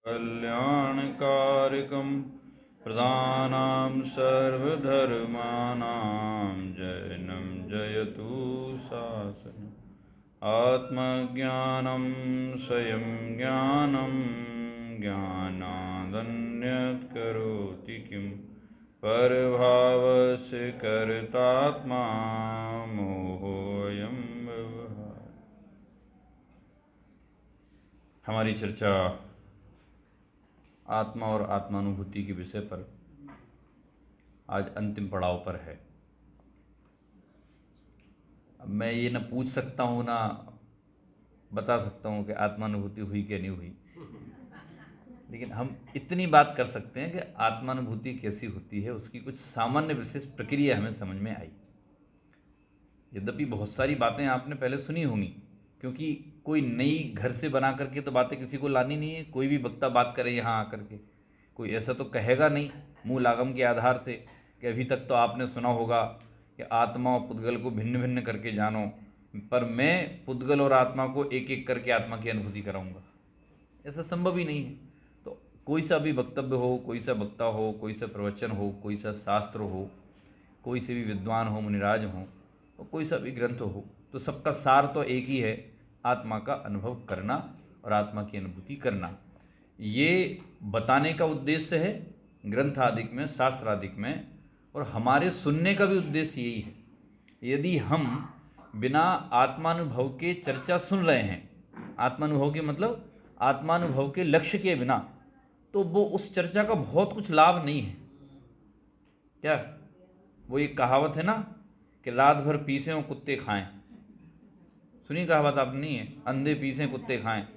कल्याणकारिकं प्रदानां सर्वधर्माणां जयनं जयतु शासनम् आत्मज्ञानं स्वयं ज्ञानं ज्ञानादन्यत् करोति किं परभावस्य कर्तात्मा मोहोऽयं व्यवहार। हमारी चर्चा आत्मा और आत्मानुभूति के विषय पर आज अंतिम पड़ाव पर है। अब मैं ये ना पूछ सकता हूँ ना बता सकता हूँ कि आत्मानुभूति हुई कि नहीं हुई, लेकिन हम इतनी बात कर सकते हैं कि आत्मानुभूति कैसी होती है, उसकी कुछ सामान्य विशेष प्रक्रिया हमें समझ में आई। यद्यपि बहुत सारी बातें आपने पहले सुनी होंगी, क्योंकि कोई नई घर से बना करके तो बातें किसी को लानी नहीं है। कोई भी वक्ता बात करे यहाँ आकर के, कोई ऐसा तो कहेगा नहीं मूल आगम के आधार से कि अभी तक तो आपने सुना होगा कि आत्मा और पुद्गल को भिन्न भिन्न करके जानो, पर मैं पुद्गल और आत्मा को एक एक करके आत्मा की अनुभूति कराऊंगा। ऐसा संभव ही नहीं है। तो कोई सा भी वक्तव्य हो, कोई सा वक्ता हो, कोई सा प्रवचन हो, कोई सा शास्त्र हो, कोई से भी विद्वान हो, मुनिराज हो, और कोई सा भी ग्रंथ हो, तो सबका सार तो एक ही है, आत्मा का अनुभव करना और आत्मा की अनुभूति करना। ये बताने का उद्देश्य है ग्रंथ आदिक में, शास्त्र आदिक में, और हमारे सुनने का भी उद्देश्य यही है। यदि हम बिना आत्मानुभव के चर्चा सुन रहे हैं, आत्मानुभव के मतलब आत्मानुभव के लक्ष्य के बिना, तो वो उस चर्चा का बहुत कुछ लाभ नहीं है। क्या वो एक कहावत है ना कि रात भर पीसें और कुत्ते खाएं। सुनी कहावत आपने? नहीं है? अंधे पीसें कुत्ते खाएं।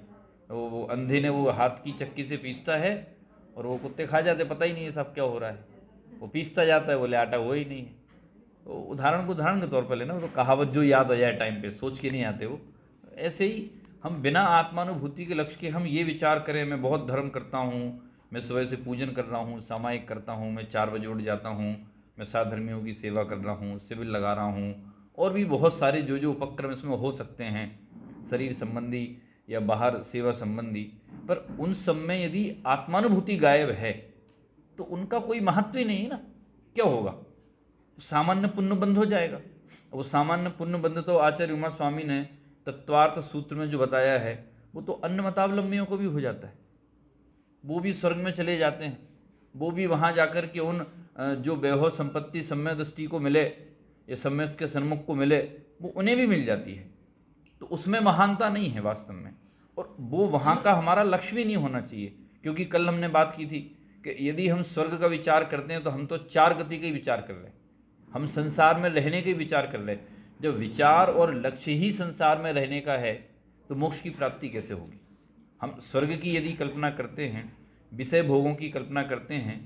वो अंधे ने वो हाथ की चक्की से पीसता है और वो कुत्ते खा जाते, पता ही नहीं है सब क्या हो रहा है। वो पीसता जाता है, बोले आटा हुआ ही नहीं है। तो उदाहरण के तौर पर लेना, तो कहावत जो याद आ जाए टाइम पे, सोच के नहीं आते वो। ऐसे ही हम बिना आत्मानुभूति के लक्ष्य के हम ये विचार करें मैं बहुत धर्म करता हूँ, मैं सुबह से पूजन कर रहा हूँ, सामायिक करता हूँ, मैं 4 बजे उठ जाता हूँ, मैं साधर्मियों की सेवा कर रहा हूँ, शिविर लगा रहा हूँ, और भी बहुत सारे जो जो उपक्रम इसमें हो सकते हैं, शरीर संबंधी या बाहर सेवा संबंधी, पर उन सब में यदि आत्मानुभूति गायब है तो उनका कोई महत्व ही नहीं है ना। क्या होगा? सामान्य पुण्य बंध हो जाएगा। वो सामान्य पुण्य बंध तो आचार्य उमा स्वामी ने तत्वार्थ सूत्र में जो बताया है, वो तो अन्य मतावलंबियों को भी हो जाता है। वो भी स्वर्ग में चले जाते हैं, वो भी वहाँ जाकर के उन जो वैभव संपत्ति सम्यक दृष्टि को मिले या सम्यक के सन्मुख को मिले, वो उन्हें भी मिल जाती है। तो उसमें महानता नहीं है वास्तव में, और वो वहाँ का हमारा लक्ष्य भी नहीं होना चाहिए। क्योंकि कल हमने बात की थी कि यदि हम स्वर्ग का विचार करते हैं तो हम तो 4 गति का ही विचार कर रहे हैं, हम संसार में रहने के विचार कर रहे हैं। जब विचार और लक्ष्य ही संसार में रहने का है तो मोक्ष की प्राप्ति कैसे होगी? हम स्वर्ग की यदि कल्पना करते हैं, विषय भोगों की कल्पना करते हैं,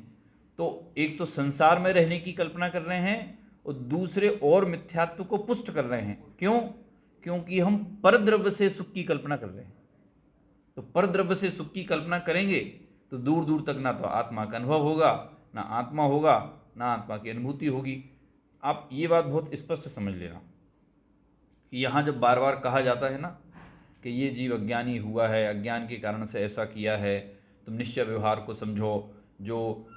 तो एक तो संसार में रहने की कल्पना कर रहे हैं और दूसरे और मिथ्यात्व को पुष्ट कर रहे हैं। क्यों? क्योंकि हम परद्रव्य से सुख की कल्पना कर रहे हैं। तो परद्रव्य से सुख की कल्पना करेंगे तो दूर दूर तक ना तो आत्मा का अनुभव होगा, ना आत्मा होगा, ना आत्मा की अनुभूति होगी। आप ये बात बहुत स्पष्ट समझ लेना कि यहाँ जब बार बार कहा जाता है ना कि ये जीव अज्ञानी हुआ है, अज्ञान के कारण से ऐसा किया है, तुम निश्चय व्यवहार को समझो, जो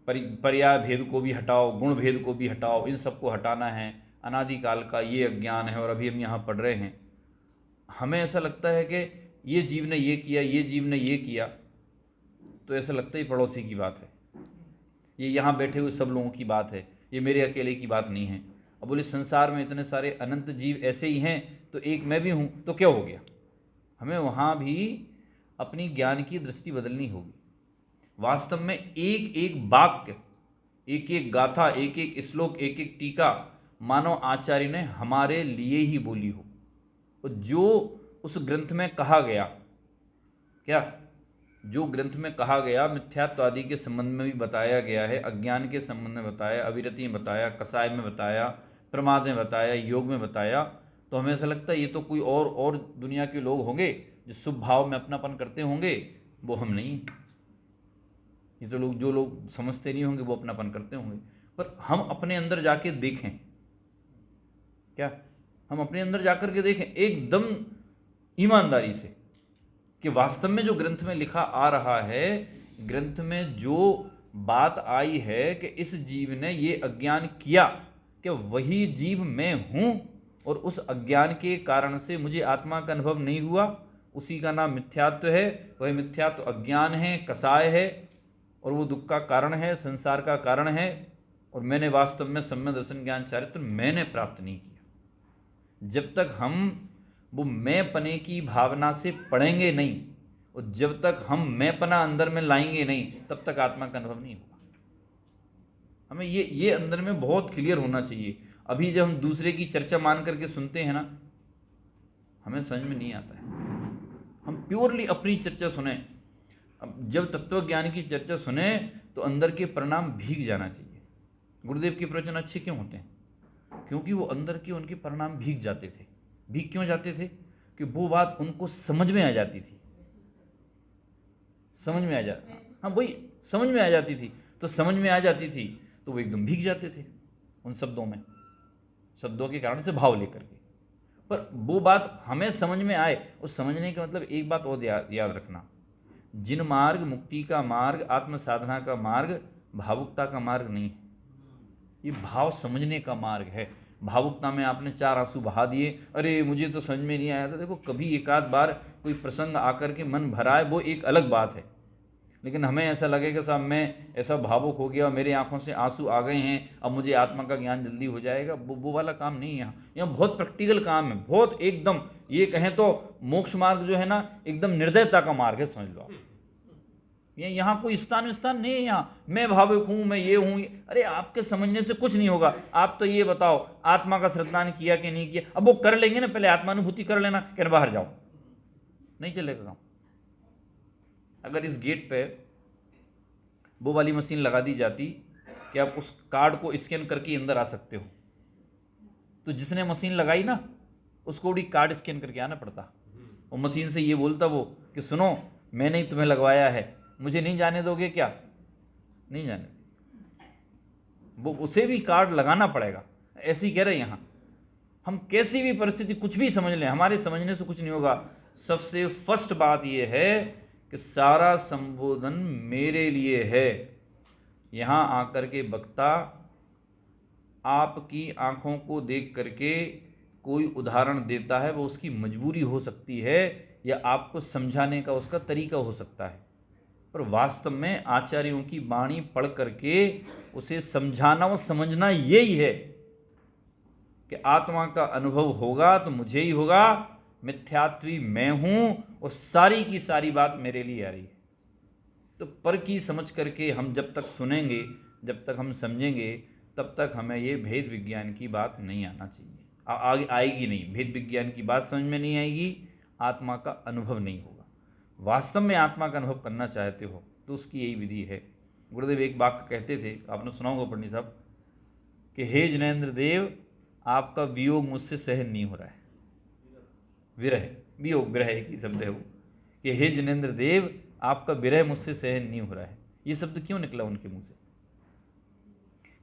पर्याय भेद को भी हटाओ, गुण भेद को भी हटाओ, इन सबको हटाना है, अनादिकाल का ये अज्ञान है और अभी हम यहाँ पढ़ रहे हैं। हमें ऐसा लगता है कि ये जीव ने ये किया, ये जीव ने ये किया, तो ऐसा लगता ही पड़ोसी की बात है, ये यहाँ बैठे हुए सब लोगों की बात है, ये मेरे अकेले की बात नहीं है। अब बोले संसार में इतने सारे अनंत जीव ऐसे ही हैं तो एक मैं भी हूँ, तो क्या हो गया? हमें वहाँ भी अपनी ज्ञान की दृष्टि बदलनी होगी। वास्तव में एक एक वाक्य, एक एक गाथा, एक एक श्लोक, एक एक टीका मानव आचार्य ने हमारे लिए ही बोली हो, और जो उस ग्रंथ में कहा गया, क्या जो ग्रंथ में कहा गया, मिथ्यात्व आदि के संबंध में भी बताया गया है, अज्ञान के संबंध में बताया, अविरति में बताया, कसाय में बताया, प्रमाद में बताया, योग में बताया, तो हमें ऐसा लगता है ये तो कोई और दुनिया के लोग होंगे जो शुभ भाव में अपनापन करते होंगे। वो हम नहीं, ये तो लोग जो लोग समझते नहीं होंगे वो अपनापन करते होंगे। पर हम अपने अंदर जाके देखें, क्या हम अपने अंदर जाकर के देखें एकदम ईमानदारी से कि वास्तव में जो ग्रंथ में लिखा आ रहा है, ग्रंथ में जो बात आई है कि इस जीव ने ये अज्ञान किया कि वही जीव मैं हूँ, और उस अज्ञान के कारण से मुझे आत्मा का अनुभव नहीं हुआ, उसी का नाम मिथ्यात्व है। वह मिथ्यात्व अज्ञान है, कसाय है, और वो दुख का कारण है, संसार का कारण है। और मैंने वास्तव में सम्यक दर्शन ज्ञान चारित्र मैंने प्राप्त नहीं किया। जब तक हम वो मैं पने की भावना से पढ़ेंगे नहीं, और जब तक हम मैं पना अंदर में लाएंगे नहीं, तब तक आत्मा का अनुभव नहीं होगा। हमें ये अंदर में बहुत क्लियर होना चाहिए। अभी जब हम दूसरे की चर्चा मान करके सुनते हैं ना, हमें समझ में नहीं आता है। हम प्योरली अपनी चर्चा सुने। अब जब तत्वज्ञान की चर्चा सुने तो अंदर के परिणाम भीग जाना चाहिए। गुरुदेव के प्रवचन अच्छे क्यों होते हैं? क्योंकि वो अंदर के उनके परिणाम भीग जाते थे। भीग क्यों जाते थे? कि वो बात उनको समझ में आ जाती थी। समझ में आ जाती, हाँ वही, समझ में आ जाती थी। तो समझ में आ जाती थी तो वो एकदम भीग जाते थे उन शब्दों में, शब्दों के कारण से भाव लेकर के। पर वो बात हमें समझ में आए, उस समझने का मतलब एक बात और याद रखना, जिन मार्ग, मुक्ति का मार्ग, आत्म साधना का मार्ग भावुकता का मार्ग नहीं है। ये भाव समझने का मार्ग है। भावुकता में आपने 4 आंसू बहा दिए, अरे मुझे तो समझ में नहीं आया था। देखो, कभी एक आध बार कोई प्रसंग आकर के मन भराए, वो एक अलग बात है। लेकिन हमें ऐसा लगेगा साहब मैं ऐसा भावुक हो गया, मेरे आंखों से आंसू आ गए हैं, अब मुझे आत्मा का ज्ञान जल्दी हो जाएगा, वो वाला काम नहीं है। यहाँ बहुत प्रैक्टिकल काम है, बहुत एकदम ये कहें तो मोक्ष मार्ग जो है ना, एकदम निर्दयता का मार्ग है, समझ लो आप। यहाँ कोई स्थान नहीं है। यहाँ मैं भावुक हूँ, मैं ये हूँ, अरे आपके समझने से कुछ नहीं होगा। आप तो ये बताओ आत्मा का श्रद्धान किया कि नहीं किया। अब वो कर लेंगे ना, पहले आत्मानुभूति कर लेना, कहना बाहर जाओ, नहीं चलेगा काम। अगर इस गेट पे वो वाली मशीन लगा दी जाती कि आप उस कार्ड को स्कैन करके अंदर आ सकते हो, तो जिसने मशीन लगाई ना उसको भी कार्ड स्कैन करके आना पड़ता। और मशीन से ये बोलता वो कि सुनो, मैंने ही तुम्हें लगवाया है, मुझे नहीं जाने दोगे क्या? नहीं जाने, वो उसे भी कार्ड लगाना पड़ेगा। ऐसे ही कह रहे हैं यहाँ, हम कैसी भी परिस्थिति कुछ भी समझ लें, हमारे समझने से कुछ नहीं होगा। सबसे फर्स्ट बात यह है कि सारा संबोधन मेरे लिए है। यहाँ आकर के वक्ता आपकी आंखों को देख करके कोई उदाहरण देता है, वो उसकी मजबूरी हो सकती है या आपको समझाने का उसका तरीका हो सकता है, पर वास्तव में आचार्यों की वाणी पढ़ करके उसे समझाना और समझना यही है कि आत्मा का अनुभव होगा तो मुझे ही होगा, मिथ्यात्वी मैं हूँ और सारी की सारी बात मेरे लिए आ रही है। तो पर की समझ करके हम जब तक सुनेंगे, जब तक हम समझेंगे, तब तक हमें ये भेद विज्ञान की बात नहीं आना चाहिए। आगे आएगी नहीं, भेद विज्ञान की बात समझ में नहीं आएगी, आत्मा का अनुभव नहीं होगा। वास्तव में आत्मा का अनुभव करना चाहते हो तो उसकी यही विधि है। गुरुदेव एक वाक्य कहते थे, आपने सुना होगा पंडित साहब, कि हे जिनेंद्र देव, आपका वियोग मुझसे सहन नहीं हो रहा है। विरह, वियोग, विरह एक ही शब्द है वो, कि हे जिनेंद्र देव, आपका विरह मुझसे सहन नहीं हो रहा है। ये शब्द क्यों निकला उनके मुंह से?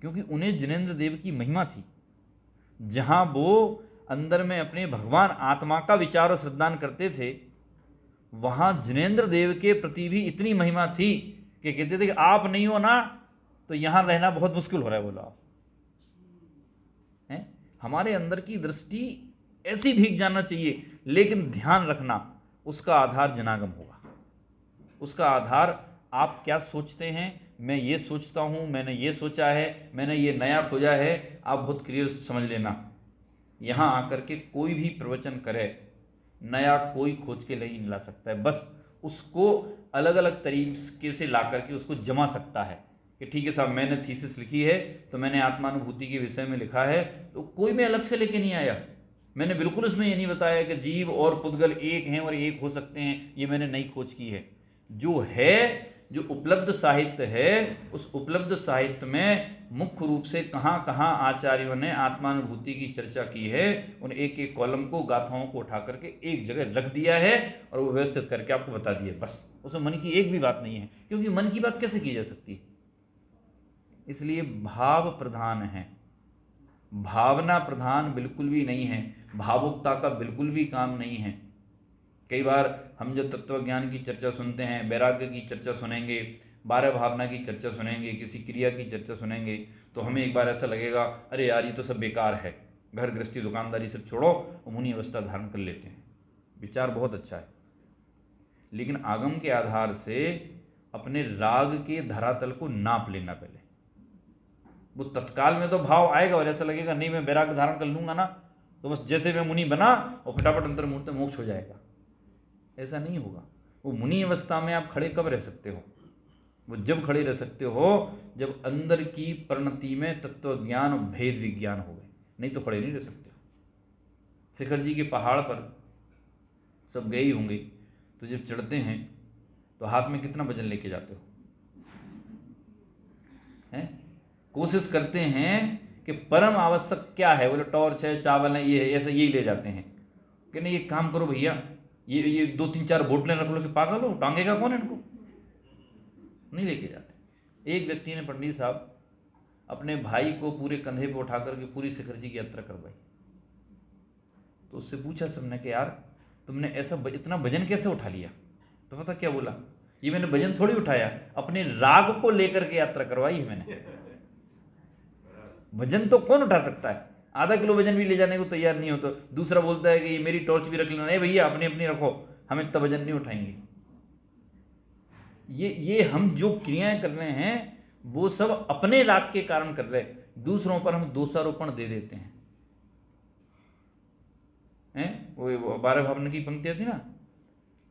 क्योंकि उन्हें जिनेंद्र देव की महिमा थी। जहां वो अंदर में अपने भगवान आत्मा का विचार और श्रद्धान करते थे, वहां जिनेंद्र देव के प्रति भी इतनी महिमा थी कि कहते थे कि आप नहीं हो ना तो यहां रहना बहुत मुश्किल हो रहा है। बोला आप हैं, हमारे अंदर की दृष्टि ऐसी भीग जाना चाहिए, लेकिन ध्यान रखना उसका आधार जनागम होगा। उसका आधार आप क्या सोचते हैं। मैं ये सोचता हूँ, मैंने ये सोचा है, मैंने ये नया खोजा है, आप बहुत क्लियर समझ लेना। यहाँ आकर के कोई भी प्रवचन करे, नया कोई खोज के नहीं ला सकता है। बस उसको अलग अलग तरीके से ला करके उसको जमा सकता है कि ठीक है साहब, मैंने थीसिस लिखी है तो मैंने आत्मानुभूति के विषय में लिखा है, तो कोई मैं अलग से लेके नहीं आया। मैंने बिल्कुल उसमें ये नहीं बताया कि जीव और पुद्गल एक हैं और एक हो सकते हैं, ये मैंने नई खोज की है। जो है, जो उपलब्ध साहित्य है, उस उपलब्ध साहित्य में मुख्य रूप से कहाँ कहाँ आचार्यों ने आत्मानुभूति की चर्चा की है, उन एक एक कॉलम को, गाथाओं को उठा करके एक जगह रख दिया है और वो व्यवस्थित करके आपको बता दिया। बस उसमें मन की एक भी बात नहीं है, क्योंकि मन की बात कैसे की जा सकती है? इसलिए भाव प्रधान है, भावना प्रधान बिल्कुल भी नहीं है, भावुकता का बिल्कुल भी काम नहीं है। कई बार हम जो तत्व ज्ञान की चर्चा सुनते हैं, वैराग्य की चर्चा सुनेंगे, 12 भावना की चर्चा सुनेंगे, किसी क्रिया की चर्चा सुनेंगे, तो हमें एक बार ऐसा लगेगा अरे यार ये तो सब बेकार है, घर गृहस्थी दुकानदारी सब छोड़ो और मुनि अवस्था धारण कर लेते हैं। विचार बहुत अच्छा है, लेकिन आगम के आधार से अपने राग के धरातल को नाप लेना पहले। वो तत्काल में तो भाव आएगा और ऐसा लगेगा नहीं मैं वैराग्य धारण कर लूंगा ना तो बस जैसे मैं मुनि बना और फटाफट अंतर्मुहूर्त में मोक्ष हो जाएगा। ऐसा नहीं होगा। वो मुनि अवस्था में आप खड़े कब रह सकते हो? वो जब खड़े रह सकते हो जब अंदर की परिणति में तत्व ज्ञान और भेद विज्ञान हो गए, नहीं तो खड़े नहीं रह सकते। शिखर जी के पहाड़ पर सब गए ही होंगे, तो जब चढ़ते हैं तो हाथ में कितना वजन लेके जाते हो? हैं? कोशिश करते हैं कि परम आवश्यक क्या है, बोले टॉर्च है, चावल है, ये है, ऐसा यही ले जाते हैं कि नहीं ये काम करो भैया, ये 2-3-4 बोतलें रख लो कि पागल हो, टांगेगा कौन इनको? नहीं लेके जाते। एक व्यक्ति ने पंडित साहब अपने भाई को पूरे कंधे पे उठा करके पूरी शिखर जी की यात्रा करवाई। तो उससे पूछा सबने कि यार तुमने ऐसा इतना वजन कैसे उठा लिया? तो पता क्या बोला, ये मैंने वजन थोड़ी उठाया, अपने राग को लेकर के यात्रा करवाई है मैंने। वजन तो कौन उठा सकता है? आधा किलो वजन भी ले जाने को तैयार नहीं हो तो दूसरा बोलता है कि ये मेरी टॉर्च भी रख लेना। नहीं भैया अपनी अपनी रखो, हम इतना वजन नहीं उठाएंगे। ये हम जो क्रियाएं कर रहे हैं वो सब अपने राग के कारण कर रहे हैं, दूसरों पर हम दोषारोपण दे देते हैं। वो 12 भावना की पंक्तियां थी ना,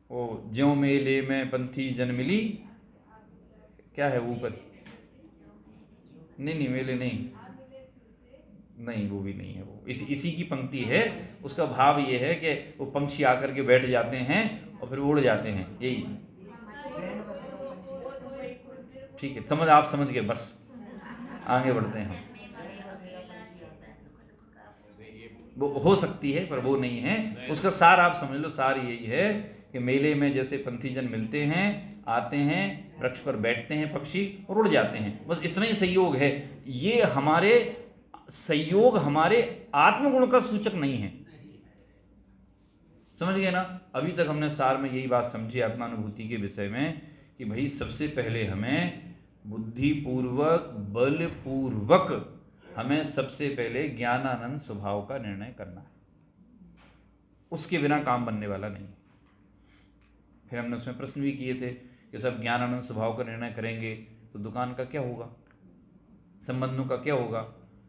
वो ज्यों मेले में पंथी जन मिली, क्या है वो ऊपर? नहीं मेले नहीं वो भी नहीं है, वो इसी की पंक्ति है। उसका भाव ये है कि वो पंछी आकर के बैठ जाते हैं और फिर उड़ जाते हैं, यही। ठीक है, आप समझ गए, बस आगे बढ़ते हैं। वो हो सकती है पर वो नहीं है, उसका सार आप समझ लो। सार यही है कि मेले में जैसे पंथीजन मिलते हैं, आते हैं, वृक्ष पर बैठते हैं पक्षी और उड़ जाते हैं, बस इतना ही संयोग है। ये हमारे संयोग हमारे आत्मगुण का सूचक नहीं है। समझ गए ना? अभी तक हमने सार में यही बात समझी आत्मानुभूति के विषय में कि भाई सबसे पहले हमें बुद्धिपूर्वक बलपूर्वक हमें सबसे पहले ज्ञानानंद स्वभाव का निर्णय करना है, उसके बिना काम बनने वाला नहीं। फिर हमने उसमें प्रश्न भी किए थे कि सब ज्ञानानंद स्वभाव का निर्णय करेंगे तो दुकान का क्या होगा, संबंधों का क्या होगा?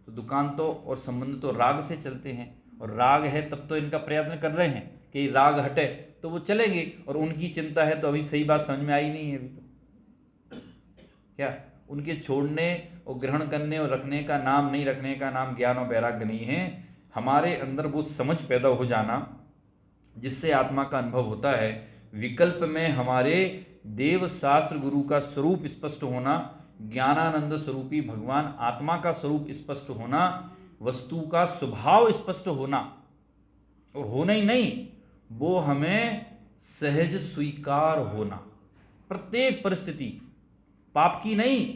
तो दुकान तो और संबंध तो राग से चलते हैं, और राग है तब तो इनका प्रयत्न कर रहे हैं कि राग हटे तो वो चलेंगे, और उनकी चिंता है तो अभी सही बात समझ में आई नहीं है अभी तो। क्या उनके छोड़ने और ग्रहण करने और रखने का नाम नहीं, रखने का नाम ज्ञान और वैराग्य नहीं है। हमारे अंदर वो समझ पैदा हो जाना जिससे आत्मा का अनुभव होता है, विकल्प में हमारे देव शास्त्र गुरु का स्वरूप स्पष्ट होना, ज्ञानानंद स्वरूपी भगवान आत्मा का स्वरूप स्पष्ट होना, वस्तु का स्वभाव स्पष्ट होना, और होना ही नहीं वो हमें सहज स्वीकार होना। प्रत्येक परिस्थिति, पाप की नहीं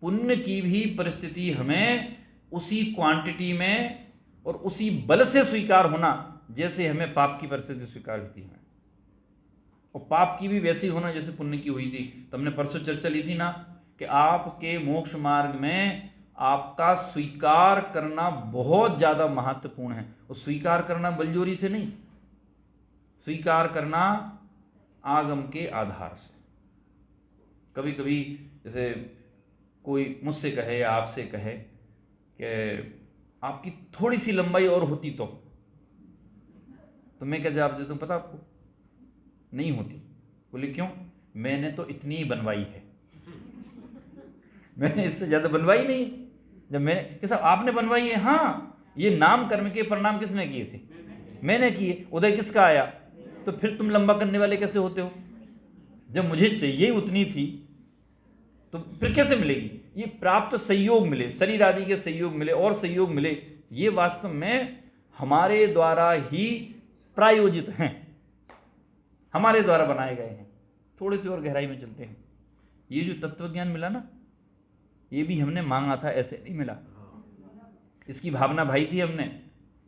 पुण्य की भी परिस्थिति हमें उसी क्वांटिटी में और उसी बल से स्वीकार होना जैसे हमें पाप की परिस्थिति स्वीकार होती है, और पाप की भी वैसी होना जैसे पुण्य की हुई थी। तो हमने परसों चर्चा ली थी ना कि आपके मोक्ष मार्ग में आपका स्वीकार करना बहुत ज़्यादा महत्वपूर्ण है। और स्वीकार करना बलजोरी से नहीं, स्वीकार करना आगम के आधार से। कभी कभी जैसे कोई मुझसे कहे या आपसे कहे कि आपकी थोड़ी सी लंबाई और होती तो मैं क्या जवाब देता हूँ पता आपको? नहीं होती। बोले क्यों? मैंने तो इतनी ही बनवाई है, मैंने इससे ज़्यादा बनवाई नहीं। जब मैंने कि साहब आपने बनवाई है, हाँ, ये नाम कर्म के परिणाम किसने किए थे? मैंने किए। उदय किसका आया? तो फिर तुम लंबा करने वाले कैसे होते हो? जब मुझे चाहिए उतनी थी तो फिर कैसे मिलेगी? ये प्राप्त संयोग मिले, शरीर आदि के संयोग मिले और संयोग मिले, ये वास्तव में हमारे द्वारा ही प्रायोजित हैं, हमारे द्वारा बनाए गए हैं। थोड़े से और गहराई में चलते हैं। ये जो तत्व ज्ञान मिला ना, ये भी हमने मांगा था, ऐसे नहीं मिला। इसकी भावना भाई थी हमने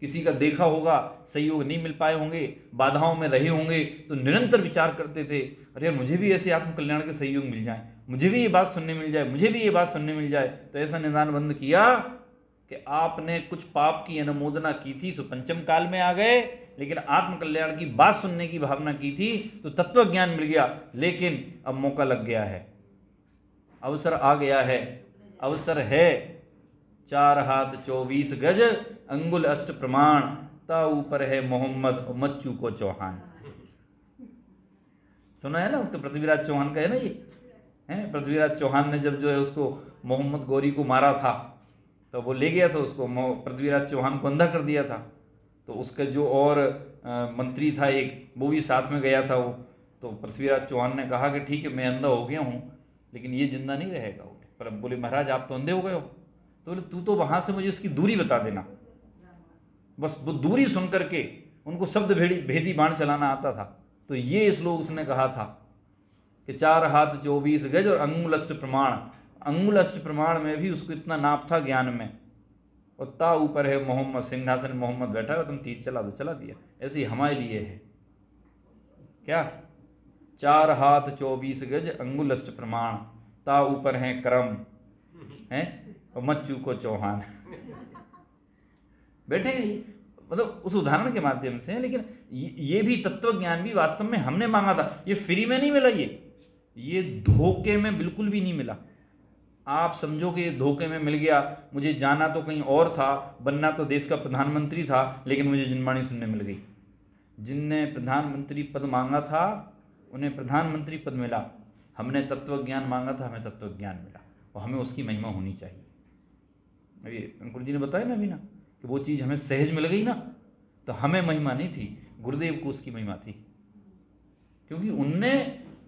किसी का देखा होगा, सहयोग नहीं मिल पाए होंगे, बाधाओं में रहे होंगे, तो निरंतर विचार करते थे, अरे यार मुझे भी ऐसे आत्मकल्याण के सहयोग मिल जाए, मुझे भी ये बात सुनने मिल जाए, मुझे भी ये बात सुनने मिल जाए। तो ऐसा निदान बंद किया कि आपने कुछ पाप की अनुमोदना की थी तो पंचम काल में आ गए, लेकिन आत्मकल्याण की बात सुनने की भावना की थी तो तत्व ज्ञान मिल गया। लेकिन अब मौका लग गया है, अवसर आ गया है, अवसर है। 4 हाथ 24 गज अंगुल अष्ट प्रमाण, ता ऊपर है मोहम्मद मच्चू को चौहान। सुना है ना, उसका पृथ्वीराज चौहान का है ना ये, है पृथ्वीराज चौहान ने जब जो है उसको मोहम्मद गौरी को मारा था तो वो ले गया था उसको, पृथ्वीराज चौहान को अंधा कर दिया था। तो उसका जो और मंत्री था एक, वो भी साथ में गया था वो। तो पृथ्वीराज चौहान ने कहा कि ठीक है मैं अंधा हो गया हूँ लेकिन ये जिंदा नहीं रहेगा। पर अब बोले महाराज आप तो अंधे हो गए हो। तो बोले तू तो वहाँ से मुझे उसकी दूरी बता देना। बस वो दूरी सुन करके उनको शब्द भेदी बाण चलाना आता था। तो ये श्लोक उसने कहा था कि 4 हाथ 24 गज और अंगुल अष्ट प्रमाण। अंगुल अष्ट प्रमाण में भी उसको इतना नाप था ज्ञान में। और ता ऊपर है मोहम्मद, सिंहासन मोहम्मद बैठा है, तुम तीर चला दो, चला दिया। ऐसे ही हमारे लिए है क्या, 4 हाथ 24 गज अंगुल अष्ट प्रमाण, ता ऊपर है करम है और मच्चू को चौहान। बैठे मतलब उस उदाहरण के माध्यम से। लेकिन ये भी तत्व ज्ञान भी वास्तव में हमने मांगा था, ये फ्री में नहीं मिला, ये धोखे में बिल्कुल भी नहीं मिला। आप समझो कि ये धोखे में मिल गया, मुझे जाना तो कहीं और था, बनना तो देश का प्रधानमंत्री था, लेकिन मुझे जिनवाणी सुनने मिल गई। जिनने प्रधानमंत्री पद मांगा था उन्हें प्रधानमंत्री पद मिला, हमने तत्व ज्ञान मांगा था हमें तत्व ज्ञान मिला, और हमें उसकी महिमा होनी चाहिए। अभी अंकुर जी ने बताया ना अभी ना कि वो चीज़ हमें सहज मिल गई ना, तो हमें महिमा नहीं थी, गुरुदेव को उसकी महिमा थी। क्योंकि उनने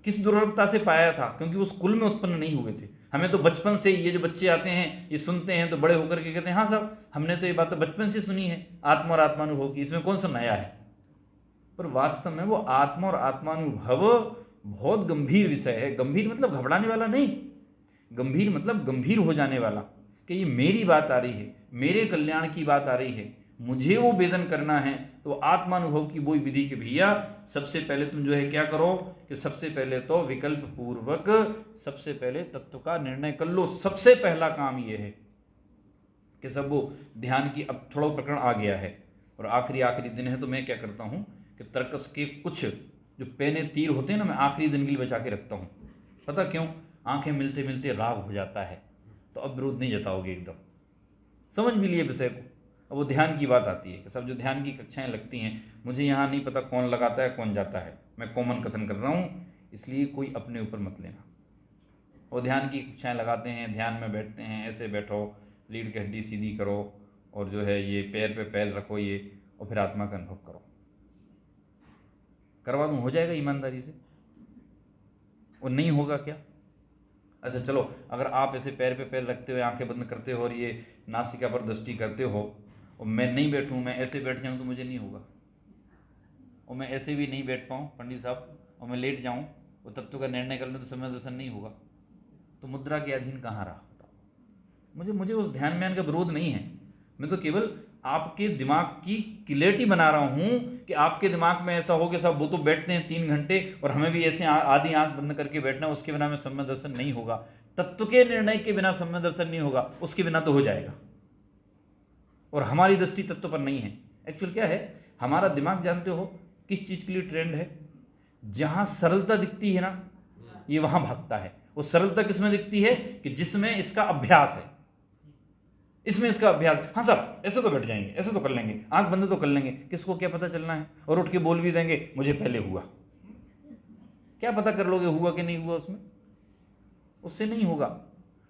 किस दुर्लभता से पाया था, क्योंकि उस कुल में उत्पन्न नहीं हुए थे। हमें तो बचपन से ये जो बच्चे आते हैं ये सुनते हैं तो बड़े होकर के कहते हैं हाँ साहब हमने तो ये बात तो बचपन से सुनी है, आत्मा और आत्मानुभव की, इसमें कौन सा नया है। पर वास्तव में वो आत्मा और आत्मानुभव बहुत गंभीर विषय है। गंभीर मतलब घबराने वाला नहीं, गंभीर मतलब गंभीर हो जाने वाला, कि ये मेरी बात आ रही है, मेरे कल्याण की बात आ रही है, मुझे वो वेदन करना है। तो आत्मानुभव की वही विधि के भैया सबसे पहले तुम जो है क्या करो कि सबसे पहले तो विकल्प पूर्वक सबसे पहले तत्व का निर्णय कर लो। सबसे पहला काम ये है कि सब वो ध्यान की, अब थोड़ा प्रकरण आ गया है और आखिरी दिन है, तो मैं क्या करता हूँ कि तर्कस के कुछ जो पेने तीर होते हैं ना, मैं आखिरी दिन के लिए बचा के रखता हूँ। पता क्यों, आंखें मिलते मिलते राग हो जाता है, तो अब विरोध नहीं जताओगे, एकदम समझ भी लिए विषय को। अब वो ध्यान की बात आती है कि सब जो ध्यान की कक्षाएं लगती हैं, मुझे यहाँ नहीं पता कौन लगाता है कौन जाता है, मैं कॉमन कथन कर रहा हूँ, इसलिए कोई अपने ऊपर मत लेना। वो ध्यान की कक्षाएं लगाते हैं, ध्यान में बैठते हैं, ऐसे बैठो, लीड की हड्डी सीधी करो और जो है ये पैर पे पैर रखो ये, और फिर आत्मा का अनुभव करो। करवा दूँ, हो जाएगा ईमानदारी से? और नहीं होगा क्या? अच्छा चलो, अगर आप ऐसे पैर पे पैर रखते हुए आंखें बंद करते हो और ये नासिका पर दृष्टि करते हो, और मैं नहीं बैठूं, मैं ऐसे बैठ जाऊं तो मुझे नहीं होगा, और मैं ऐसे भी नहीं बैठ पाऊं पंडित साहब, और मैं लेट जाऊं और तत्व का निर्णय कर लूँ तो समय दर्शन नहीं होगा, तो मुद्रा के अधीन कहाँ रहा? मुझे उस ध्यान म्यान का विरोध नहीं है, मैं तो केवल आपके दिमाग की क्लियरिटी बना रहा हूँ कि आपके दिमाग में ऐसा हो कि साहब वो तो बैठते हैं 3 घंटे और हमें भी ऐसे आधी आंख बंद करके बैठना, उसके बिना में सम्य दर्शन नहीं होगा। तत्व के निर्णय के बिना सम्य दर्शन नहीं होगा, उसके बिना तो हो जाएगा। और हमारी दृष्टि तत्व पर नहीं है। एक्चुअल क्या है, हमारा दिमाग जानते हो किस चीज़ के लिए ट्रेंड है? जहाँ सरलता दिखती है ना, ये वहाँ भागता है। वो सरलता किसमें दिखती है कि जिसमें इसका अभ्यास है, इसमें इसका अभ्यास। हाँ साहब ऐसे तो बैठ जाएंगे, ऐसे तो कर लेंगे, आंख बंद तो कर लेंगे, किसको क्या पता चलना है, और उठ के बोल भी देंगे मुझे पहले हुआ। क्या पता कर लोगे हुआ कि नहीं हुआ उसमें? उससे नहीं होगा।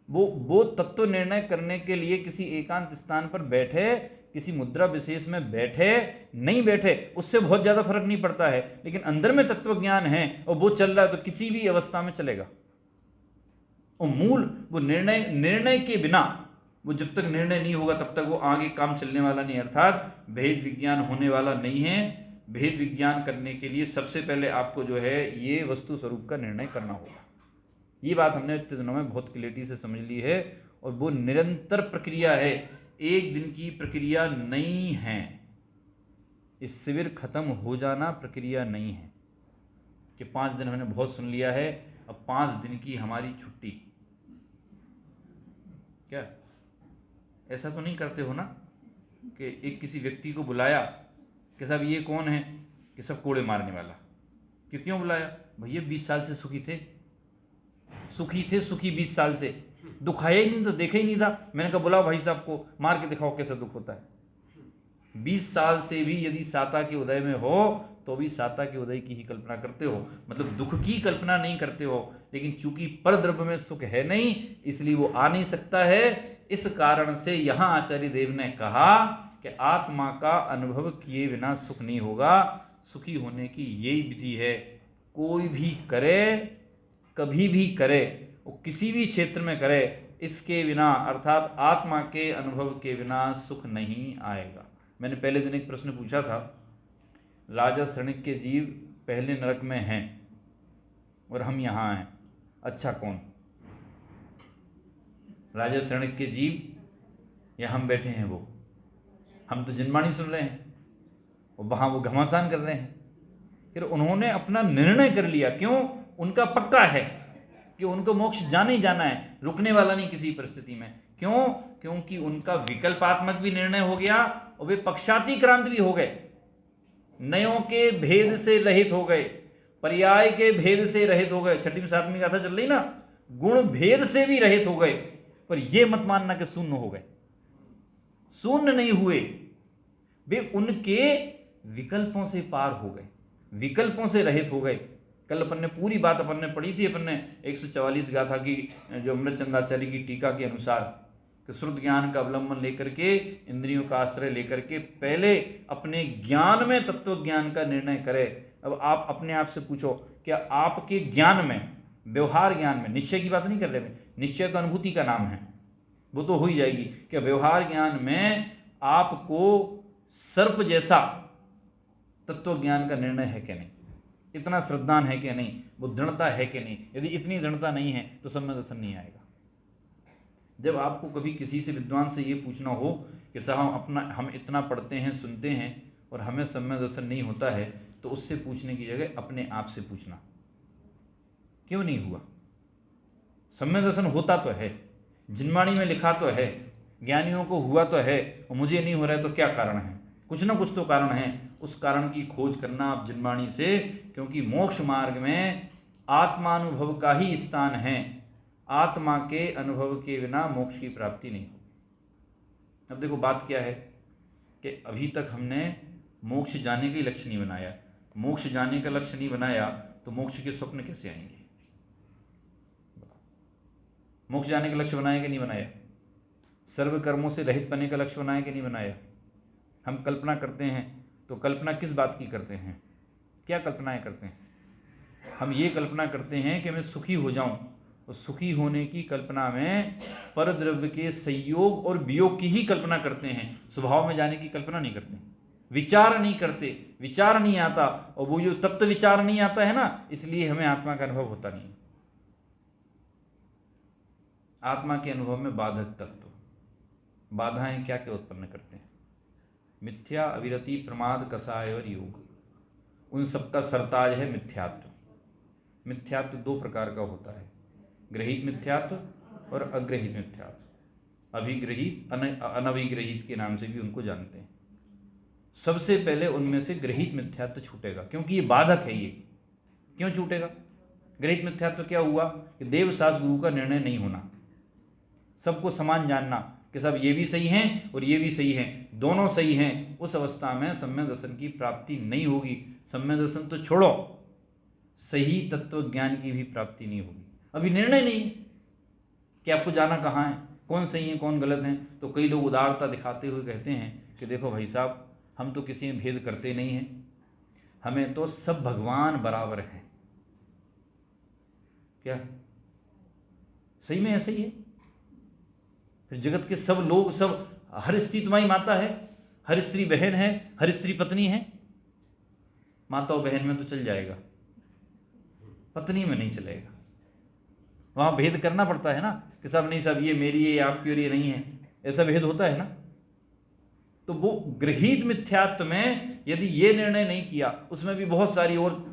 वो तत्व निर्णय करने के लिए किसी एकांत स्थान पर बैठे, किसी मुद्रा विशेष में बैठे नहीं बैठे, उससे बहुत ज़्यादा फर्क नहीं पड़ता है। लेकिन अंदर में तत्व ज्ञान है और वो चल रहा है तो किसी भी अवस्था में चलेगा। और मूल वो निर्णय के बिना, वो जब तक निर्णय नहीं होगा तब तक वो आगे काम चलने वाला नहीं। अर्थात भेद विज्ञान होने वाला नहीं है। भेद विज्ञान करने के लिए सबसे पहले आपको जो है ये वस्तु स्वरूप का निर्णय करना होगा। ये बात हमने इतने दिनों में बहुत क्लियरिटी से समझ ली है, और वो निरंतर प्रक्रिया है, एक दिन की प्रक्रिया नहीं है। इस शिविर खत्म हो जाना प्रक्रिया नहीं है कि 5 दिन हमने बहुत सुन लिया है, अब 5 दिन की हमारी छुट्टी। क्या ऐसा तो नहीं करते हो ना कि एक किसी व्यक्ति को बुलाया कि साहब ये कौन है, कि सब कोड़े मारने वाला। क्यों बुलाया? भैया 20 साल से सुखी थे, सुखी 20 साल से, दुखाया ही नहीं था, देखा ही नहीं था। मैंने कहा बुलाओ भाई साहब को, मार के दिखाओ कैसा दुख होता है। 20 साल से भी यदि साता के उदय में हो तो भी साता के उदय की ही कल्पना करते हो, मतलब दुख की कल्पना नहीं करते हो। लेकिन चूंकि परद्रव्य में सुख है नहीं, इसलिए वो आ नहीं सकता है। इस कारण से यहां आचार्य देव ने कहा कि आत्मा का अनुभव किए बिना सुख नहीं होगा। सुखी होने की यही विधि है। कोई भी करे, कभी भी करे, वो किसी भी क्षेत्र में करे, इसके बिना अर्थात आत्मा के अनुभव के बिना सुख नहीं आएगा। मैंने पहले दिन एक प्रश्न पूछा था, राजा श्रेणिक के जीव पहले नरक में हैं और हम यहाँ हैं, अच्छा कौन? राजा श्रेणिक के जीव या हम बैठे हैं वो? हम तो जिनवाणी सुन रहे हैं और वहाँ वो घमासान कर रहे हैं। फिर उन्होंने अपना निर्णय कर लिया। क्यों? उनका पक्का है कि उनको मोक्ष जाना ही जाना है, रुकने वाला नहीं किसी परिस्थिति में। क्यों? क्योंकि उनका विकल्पात्मक भी निर्णय हो गया और वे पक्षातिक्रांत भी हो गए, नयों के भेद से रहित हो गए, पर्याय के भेद से रहित हो गए। 6वीं 7वीं गाथा चल रही ना, गुण भेद से भी रहित हो गए। पर यह मत मानना कि शून्य हो गए, शून्य नहीं हुए, वे उनके विकल्पों से पार हो गए, विकल्पों से रहित हो गए। कल अपन ने पूरी बात अपन ने पढ़ी थी, अपन ने 144 गाथा की जो अमृतचंदाचार्य की टीका के अनुसार कि श्रुत ज्ञान का अवलंबन लेकर के, इंद्रियों का आश्रय लेकर के पहले अपने ज्ञान में तत्व ज्ञान का निर्णय करे। अब आप अपने आप से पूछो, क्या आपके ज्ञान में, व्यवहार ज्ञान में, निश्चय की बात नहीं कर रहे, निश्चय तो अनुभूति का नाम है, वो तो हो ही जाएगी। क्या व्यवहार ज्ञान में आपको सर्प जैसा तत्व ज्ञान का निर्णय है कि नहीं? इतना श्रद्धान है कि नहीं? वो दृढ़ता है कि नहीं? यदि इतनी दृढ़ता नहीं है तो सम्यक दर्शन नहीं आएगा। जब आपको कभी किसी से, विद्वान से ये पूछना हो कि साहब हम इतना पढ़ते हैं, सुनते हैं और हमें सम्यक दर्शन नहीं होता है, तो उससे पूछने की जगह अपने आप से पूछना, क्यों नहीं हुआ? सम्यक दर्शन होता तो है, जिनवाणी में लिखा तो है, ज्ञानियों को हुआ तो है, और मुझे नहीं हो रहा है, तो क्या कारण है? कुछ ना कुछ तो कारण है। उस कारण की खोज करना आप जिनवाणी से, क्योंकि मोक्ष मार्ग में आत्मानुभव का ही स्थान है। आत्मा के अनुभव के बिना मोक्ष की प्राप्ति नहीं होगी। अब देखो बात क्या है कि अभी तक हमने मोक्ष जाने का लक्ष्य नहीं बनाया। मोक्ष जाने का लक्ष्य नहीं बनाया तो मोक्ष के स्वप्न कैसे आएंगे? मोक्ष जाने का लक्ष्य बनाया कि नहीं बनाया? सर्व कर्मों से रहित बनने का लक्ष्य बनाया कि नहीं बनाया? हम कल्पना करते हैं तो कल्पना किस बात की करते हैं? क्या कल्पनाएं करते हैं? हम ये कल्पना करते हैं कि मैं सुखी हो जाऊं, और सुखी होने की कल्पना में परद्रव्य के संयोग और वियोग की ही कल्पना करते हैं। स्वभाव में जाने की कल्पना नहीं करते, विचार नहीं करते, विचार नहीं आता, और वो जो तत्व विचार नहीं आता है ना, इसलिए हमें आत्मा का अनुभव होता नहीं। आत्मा के अनुभव में बाधक तत्व, बाधाएं क्या क्या उत्पन्न करते हैं? मिथ्या, अविरति, प्रमाद, कषाय और योग, उन सबका सरताज है मिथ्यात्व। मिथ्यात्व 2 प्रकार का होता है, ग्रहित मिथ्यात्व और अग्रहित मिथ्यात्व। अभिग्रहित, अनभिग्रहित के नाम से भी उनको जानते हैं। सबसे पहले उनमें से ग्रहित मिथ्यात्व छूटेगा, क्योंकि ये बाधक है। ये क्यों छूटेगा? ग्रहित मिथ्यात्व क्या हुआ कि देव शास्त्र गुरु का निर्णय नहीं होना, सबको समान जानना कि सब ये भी सही हैं और ये भी सही हैं, दोनों सही हैं। उस अवस्था में सम्यक दर्शन की प्राप्ति नहीं होगी। सम्यक दर्शन तो छोड़ो, सही तत्व ज्ञान की भी प्राप्ति नहीं होगी। अभी निर्णय नहीं कि आपको जाना कहाँ है, कौन सही है कौन गलत है। तो कई लोग उदारता दिखाते हुए कहते हैं कि देखो भाई साहब, हम तो किसी में भेद करते नहीं हैं, हमें तो सब भगवान बराबर हैं। क्या सही में ऐसा ही है? फिर जगत के सब लोग, सब, हर स्त्री तुम्हारी माता है, हर स्त्री बहन है, हर स्त्री पत्नी है। माता और बहन में तो चल जाएगा, पत्नी में नहीं चलेगा। वहाँ भेद करना पड़ता है ना कि सब नहीं, सब ये मेरी है, आपकी और ये नहीं है, ऐसा भेद होता है ना। तो वो गृहीत मिथ्यात्व में यदि ये निर्णय नहीं किया, उसमें भी बहुत सारी और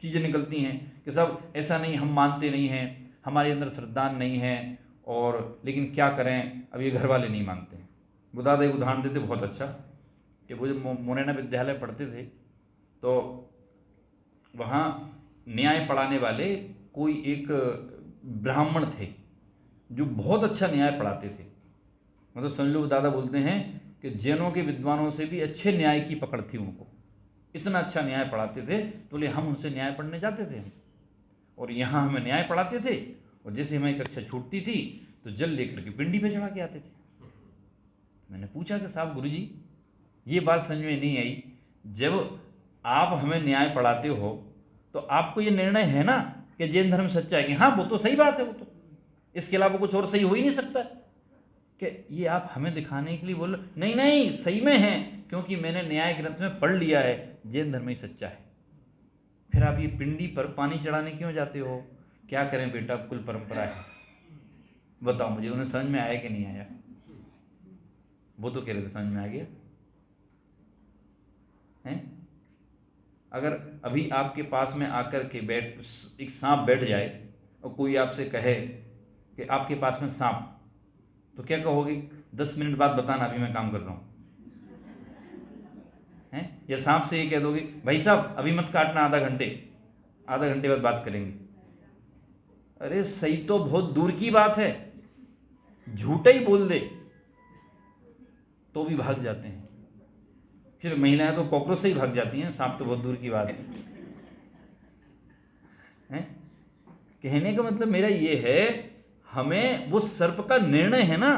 चीज़ें निकलती हैं कि सब ऐसा नहीं, हम मानते नहीं हैं, हमारे अंदर श्रद्धा नहीं है, और लेकिन क्या करें, अब ये घर वाले नहीं मानते हैं। बुदादा एक उदाहरण देते बहुत अच्छा, कि वो जब मोरेना विद्यालय पढ़ते थे तो वहाँ न्याय पढ़ाने वाले कोई एक ब्राह्मण थे जो बहुत अच्छा न्याय पढ़ाते थे। मतलब समझ लो, दादा बोलते हैं कि जैनों के विद्वानों से भी अच्छे न्याय की पकड़ थी उनको, इतना अच्छा न्याय पढ़ाते थे। तो बोले हम उनसे न्याय पढ़ने जाते थे, और यहाँ हमें न्याय पढ़ाते थे, और जैसे हमारी कक्षा छूटती थी तो जल लेकर के पिंडी पे चढ़ा के आते थे। मैंने पूछा कि साहब गुरुजी, ये बात समझ में नहीं आई, जब आप हमें न्याय पढ़ाते हो तो आपको ये निर्णय है ना कि जैन धर्म सच्चा है, कि हाँ वो तो सही बात है, वो तो इसके अलावा कुछ और सही हो ही नहीं सकता, कि ये आप हमें दिखाने के लिए बोलो? नहीं नहीं, सही में है, क्योंकि मैंने न्याय ग्रंथ में पढ़ लिया है, जैन धर्म ही सच्चा है। फिर आप ये पिंडी पर पानी चढ़ाने क्यों जाते हो? क्या करें बेटा, कुल परंपरा है। बताओ मुझे, उन्हें समझ में आया कि नहीं आया? वो तो कह रहे थे समझ में आ गया है। अगर अभी आपके पास में आकर के एक सांप बैठ जाए और कोई आपसे कहे कि आपके पास में सांप, तो क्या कहोगे? 10 मिनट बाद बताना, अभी मैं काम कर रहा हूँ, हैं? या सांप से ये कह दोगे भाई साहब अभी मत काटना, आधा घंटे बाद बात करेंगे? अरे सही तो बहुत दूर की बात है, झूठा ही बोल दे तो भी भाग जाते हैं। फिर महिलाएं तो कॉकरोच से ही भाग जाती हैं, सांप तो बहुत दूर की बात है। कहने का मतलब मेरा ये है, हमें वो सर्प का निर्णय है ना,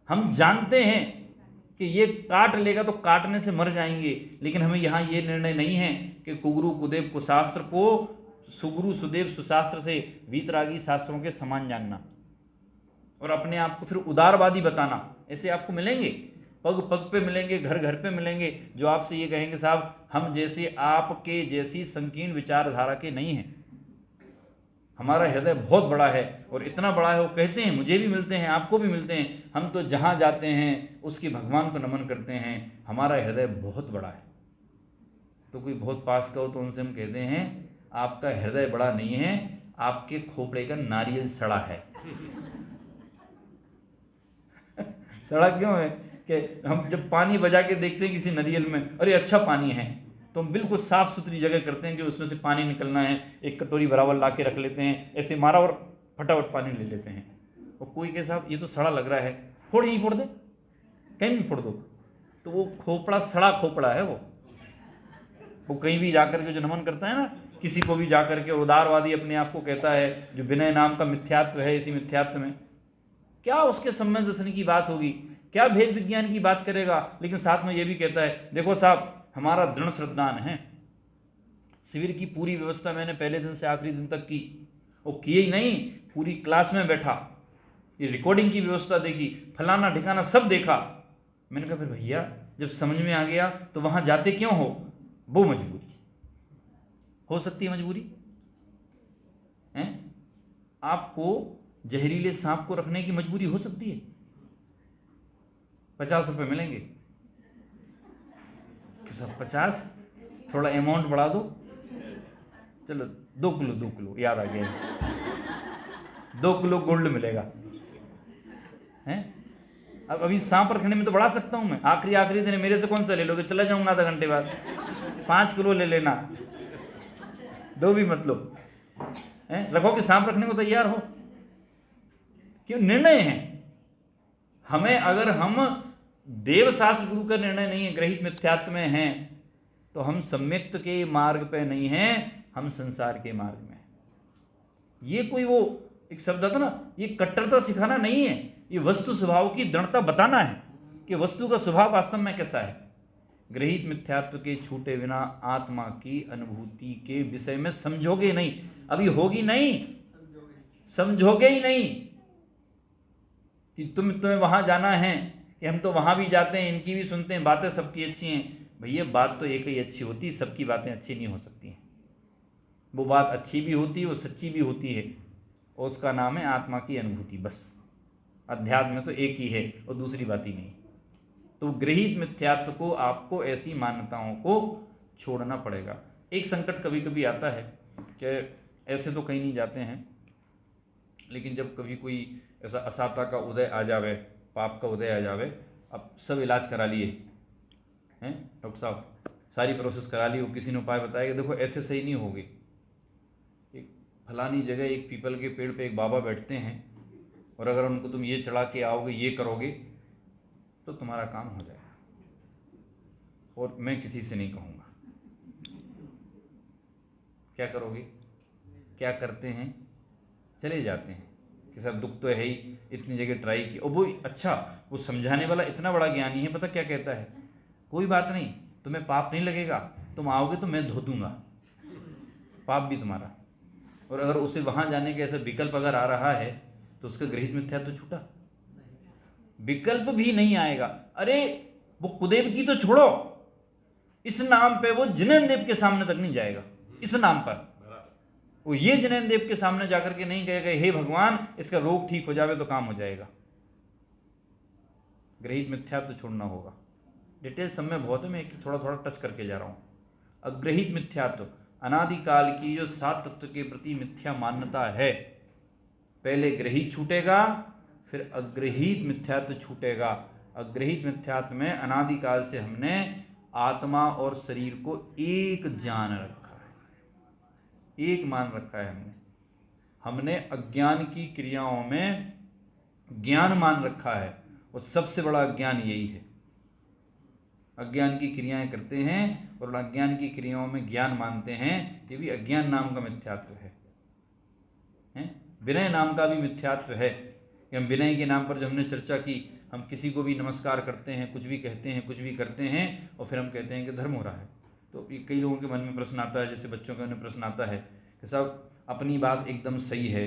हम जानते हैं कि ये काट लेगा तो काटने से मर जाएंगे, लेकिन हमें यहाँ ये निर्णय नहीं है कि कुगुरु कुदेव कुशास्त्र को सुगुरु सुदेव सुशास्त्र से वीतरागी शास्त्रों के समान जानना, और अपने आप को फिर उदारवादी बताना। ऐसे आपको मिलेंगे, पग पग पे मिलेंगे, घर घर पे मिलेंगे, जो आपसे ये कहेंगे साहब हम जैसे आपके जैसी संकीर्ण विचारधारा के नहीं हैं, हमारा हृदय बहुत बड़ा है, और इतना बड़ा है वो कहते हैं, मुझे भी मिलते हैं, आपको भी मिलते हैं, हम तो जहाँ जाते हैं उसके भगवान को नमन करते हैं, हमारा हृदय बहुत बड़ा है। तो कोई बहुत पास का हो तो उनसे हम कहते हैं आपका हृदय बड़ा नहीं है, आपके खोपड़े का नारियल सड़ा है। सड़ा क्यों है? कि हम जब पानी बजा के देखते हैं किसी नारियल में, अरे अच्छा पानी है, तो हम बिल्कुल साफ सुथरी जगह करते हैं कि उसमें से पानी निकलना है, एक कटोरी बराबर ला के रख लेते हैं, ऐसे मारा और फटाफट पानी ले लेते हैं। और कोई के साहब ये तो सड़ा लग रहा है, फोड़ यहीं फोड़ दे, कहीं भी फोड़ दो, तो वो खोपड़ा सड़ा खोपड़ा है। वो कहीं भी जाकर के जो नमन करता है ना, किसी को भी जाकर के, उदारवादी अपने आप को कहता है, जो विनय नाम का मिथ्यात्व है, इसी मिथ्यात्व में क्या उसके संबंध दर्शन की बात होगी, क्या भेद विज्ञान की बात करेगा, लेकिन साथ में ये भी कहता है देखो साहब हमारा दृढ़ श्रद्धान है, शिविर की पूरी व्यवस्था मैंने पहले दिन से आखिरी दिन तक की, वो किए ही नहीं, पूरी क्लास में बैठा, ये रिकॉर्डिंग की व्यवस्था देखी, फलाना ठिकाना सब देखा। मैंने कहा फिर भैया जब समझ में आ गया तो वहां जाते क्यों हो? वो मजबूरी हो सकती है, मजबूरी है, आपको जहरीले सांप को रखने की मजबूरी हो सकती है। 50 रुपये मिलेंगे कि सब 50, थोड़ा अमाउंट बढ़ा दो, चलो 2 किलो याद आ गया, 2 किलो गोल्ड मिलेगा हैं। अब अभी सांप रखने में तो बढ़ा सकता हूं मैं, आखिरी दिन मेरे से कौन सा ले लोगे, चला जाऊंगा आधा घंटे बाद, 5 किलो ले लेना, 2 भी मत लो, रखो कि सांप रखने को तैयार हो। क्यों? निर्णय है हमें, अगर हम देवशास्त्र गुरु का निर्णय नहीं है, ग्रहित मिथ्यात्व में हैं, तो हम सम्यक्त के मार्ग पे नहीं हैं, हम संसार के मार्ग में। ये कोई वो एक शब्द था ना, ये कट्टरता सिखाना नहीं है, ये वस्तु स्वभाव की दृढ़ता बताना है कि वस्तु का स्वभाव वास्तव में कैसा है। ग्रहित मिथ्यात्व के छूटे बिना आत्मा की अनुभूति के विषय में समझोगे नहीं, अभी होगी नहीं, समझोगे ही नहीं कि तुम्हें वहां जाना है, कि हम तो वहां भी जाते हैं, इनकी भी सुनते हैं, बातें सबकी अच्छी हैं। भैया बात तो एक ही अच्छी होती, सबकी बातें अच्छी नहीं हो सकती हैं। वो बात अच्छी भी होती है, वो सच्ची भी होती है, और उसका नाम है आत्मा की अनुभूति। बस अध्यात्म में तो एक ही है और दूसरी बात ही नहीं। तो गृहीत मिथ्यात्व को, आपको ऐसी मान्यताओं को छोड़ना पड़ेगा। एक संकट कभी कभी आता है कि ऐसे तो कहीं नहीं जाते हैं, लेकिन जब कभी कोई ऐसा असाता का उदय आ जावे, पाप का उदय आ जावे, अब सब इलाज करा लिए हैं डॉक्टर साहब, सारी प्रोसेस करा ली, वो किसी ने उपाय बताया कि देखो ऐसे सही नहीं होगी। एक फलानी जगह एक पीपल के पेड़ पे एक बाबा बैठते हैं, और अगर उनको तुम ये चढ़ा के आओगे, ये करोगे, तो तुम्हारा काम हो जाएगा, और मैं किसी से नहीं कहूँगा। क्या करोगे? क्या करते हैं? चले जाते हैं कि सब दुख तो है ही, इतनी जगह ट्राई की। और वो अच्छा, वो समझाने वाला इतना बड़ा ज्ञानी है, पता क्या कहता है? कोई बात नहीं, तुम्हें पाप नहीं लगेगा, तुम आओगे तो मैं धो दूंगा, पाप भी तुम्हारा। और अगर उसे वहां जाने का ऐसा विकल्प अगर आ रहा है, तो उसका गृहीत मिथ्यात्व तो छूटा, विकल्प भी नहीं आएगा। अरे वो कुदेव की तो छोड़ो, इस नाम पे वो जिनेंद्र देव के सामने तक नहीं जाएगा। इस नाम पर वो ये जिनेंद्र देव के सामने जाकर के नहीं कहेगा हे भगवान इसका रोग ठीक हो जावे तो काम हो जाएगा। गृहीत मिथ्यात्व छोड़ना होगा। डिटेल सब में बहुत है, मैं थोड़ा थोड़ा टच करके जा रहा हूं। अग्रहित मिथ्यात्व, अनादिकाल की जो सात तत्व के प्रति मिथ्या मान्यता है, पहले ग्रहित छूटेगा, फिर अग्रहित मिथ्यात्व छूटेगा। अग्रहित मिथ्यात्व में अनादिकाल से हमने आत्मा और शरीर को एक जान रखा है, एक मान रखा है। हमने अज्ञान की क्रियाओं में ज्ञान मान रखा है, और सबसे बड़ा अज्ञान यही है। अज्ञान की क्रियाएं करते हैं और अज्ञान की क्रियाओं में ज्ञान मानते हैं, ये भी अज्ञान नाम का मिथ्यात्व है। विनय नाम का भी मिथ्यात्व है कि हम विनय के नाम पर, जब हमने चर्चा की, हम किसी को भी नमस्कार करते हैं, कुछ भी कहते हैं, कुछ भी करते हैं, और फिर हम कहते हैं कि धर्म हो रहा है। तो कई लोगों के मन में प्रश्न आता है, जैसे बच्चों के मन में प्रश्न आता है कि साहब अपनी बात एकदम सही है,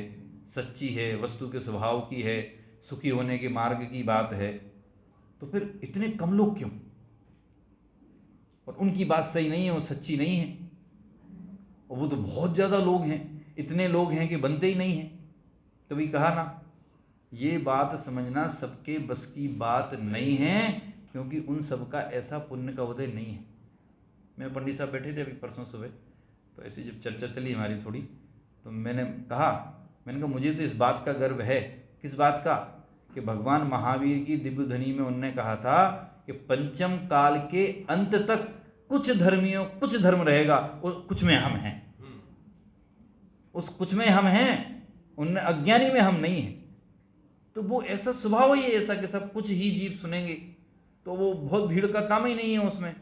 सच्ची है, वस्तु के स्वभाव की है, सुखी होने के मार्ग की बात है, तो फिर इतने कम लोग क्यों? और उनकी बात सही नहीं है, वो सच्ची नहीं है, और वो तो बहुत ज़्यादा लोग हैं, इतने लोग हैं कि बनते ही नहीं हैं। कभी कहा ना, ये बात समझना सबके बस की बात नहीं है, क्योंकि उन सब का ऐसा पुण्य का उदय नहीं है। मैं पंडित साहब बैठे थे अभी परसों सुबह, तो ऐसी जब चर्चा चली हमारी थोड़ी, तो मैंने कहा मुझे तो इस बात का गर्व है। किस बात का? कि भगवान महावीर की दिव्य ध्वनि में उन्होंने कहा था कि पंचम काल के अंत तक कुछ धर्म रहेगा, और कुछ में हम हैं। उस कुछ में हम हैं, उनने अज्ञानी में हम नहीं हैं। तो वो ऐसा स्वभाव ही है ऐसा कि सब कुछ ही जीव सुनेंगे, तो वो बहुत भीड़ का काम ही नहीं है उसमें।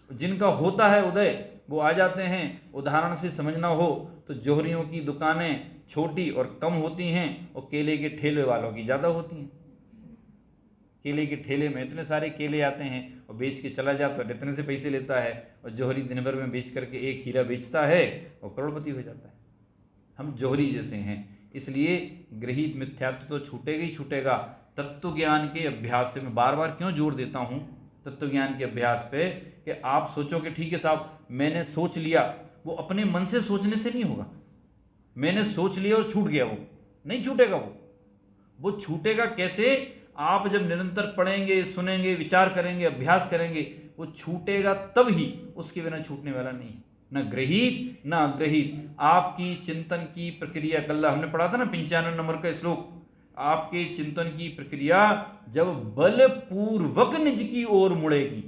जिनका होता है उदय वो आ जाते हैं। उदाहरण से समझना हो तो जोहरियों की दुकानें छोटी और कम होती हैं, और केले के ठेले वालों की ज़्यादा होती हैं। केले के ठेले में इतने सारे केले आते हैं, और बेच के चला जाता है, इतने से पैसे लेता है, और जोहरी दिन भर में बेच करके एक हीरा बेचता है और करोड़पति हो जाता है। हम जोहरी जैसे हैं। इसलिए गृहीत मिथ्यात्व तो छूटेगा ही छूटेगा। तत्व ज्ञान के अभ्यास से, मैं बार बार क्यों जोर देता हूँ तत्व ज्ञान के अभ्यास पे, कि आप सोचो कि ठीक है साहब मैंने सोच लिया, वो अपने मन से सोचने से नहीं होगा। मैंने सोच लिया और छूट गया, वो नहीं छूटेगा। वो छूटेगा कैसे? आप जब निरंतर पढ़ेंगे, सुनेंगे, विचार करेंगे, अभ्यास करेंगे, वो छूटेगा तब ही, उसके बिना छूटने वाला नहीं है। न गृहीत न अग्रहीत, आपकी चिंतन की प्रक्रिया, कल हमने पढ़ा था ना 95 नंबर का श्लोक, आपके चिंतन की प्रक्रिया जब बलपूर्वक निज की ओर मुड़ेगी,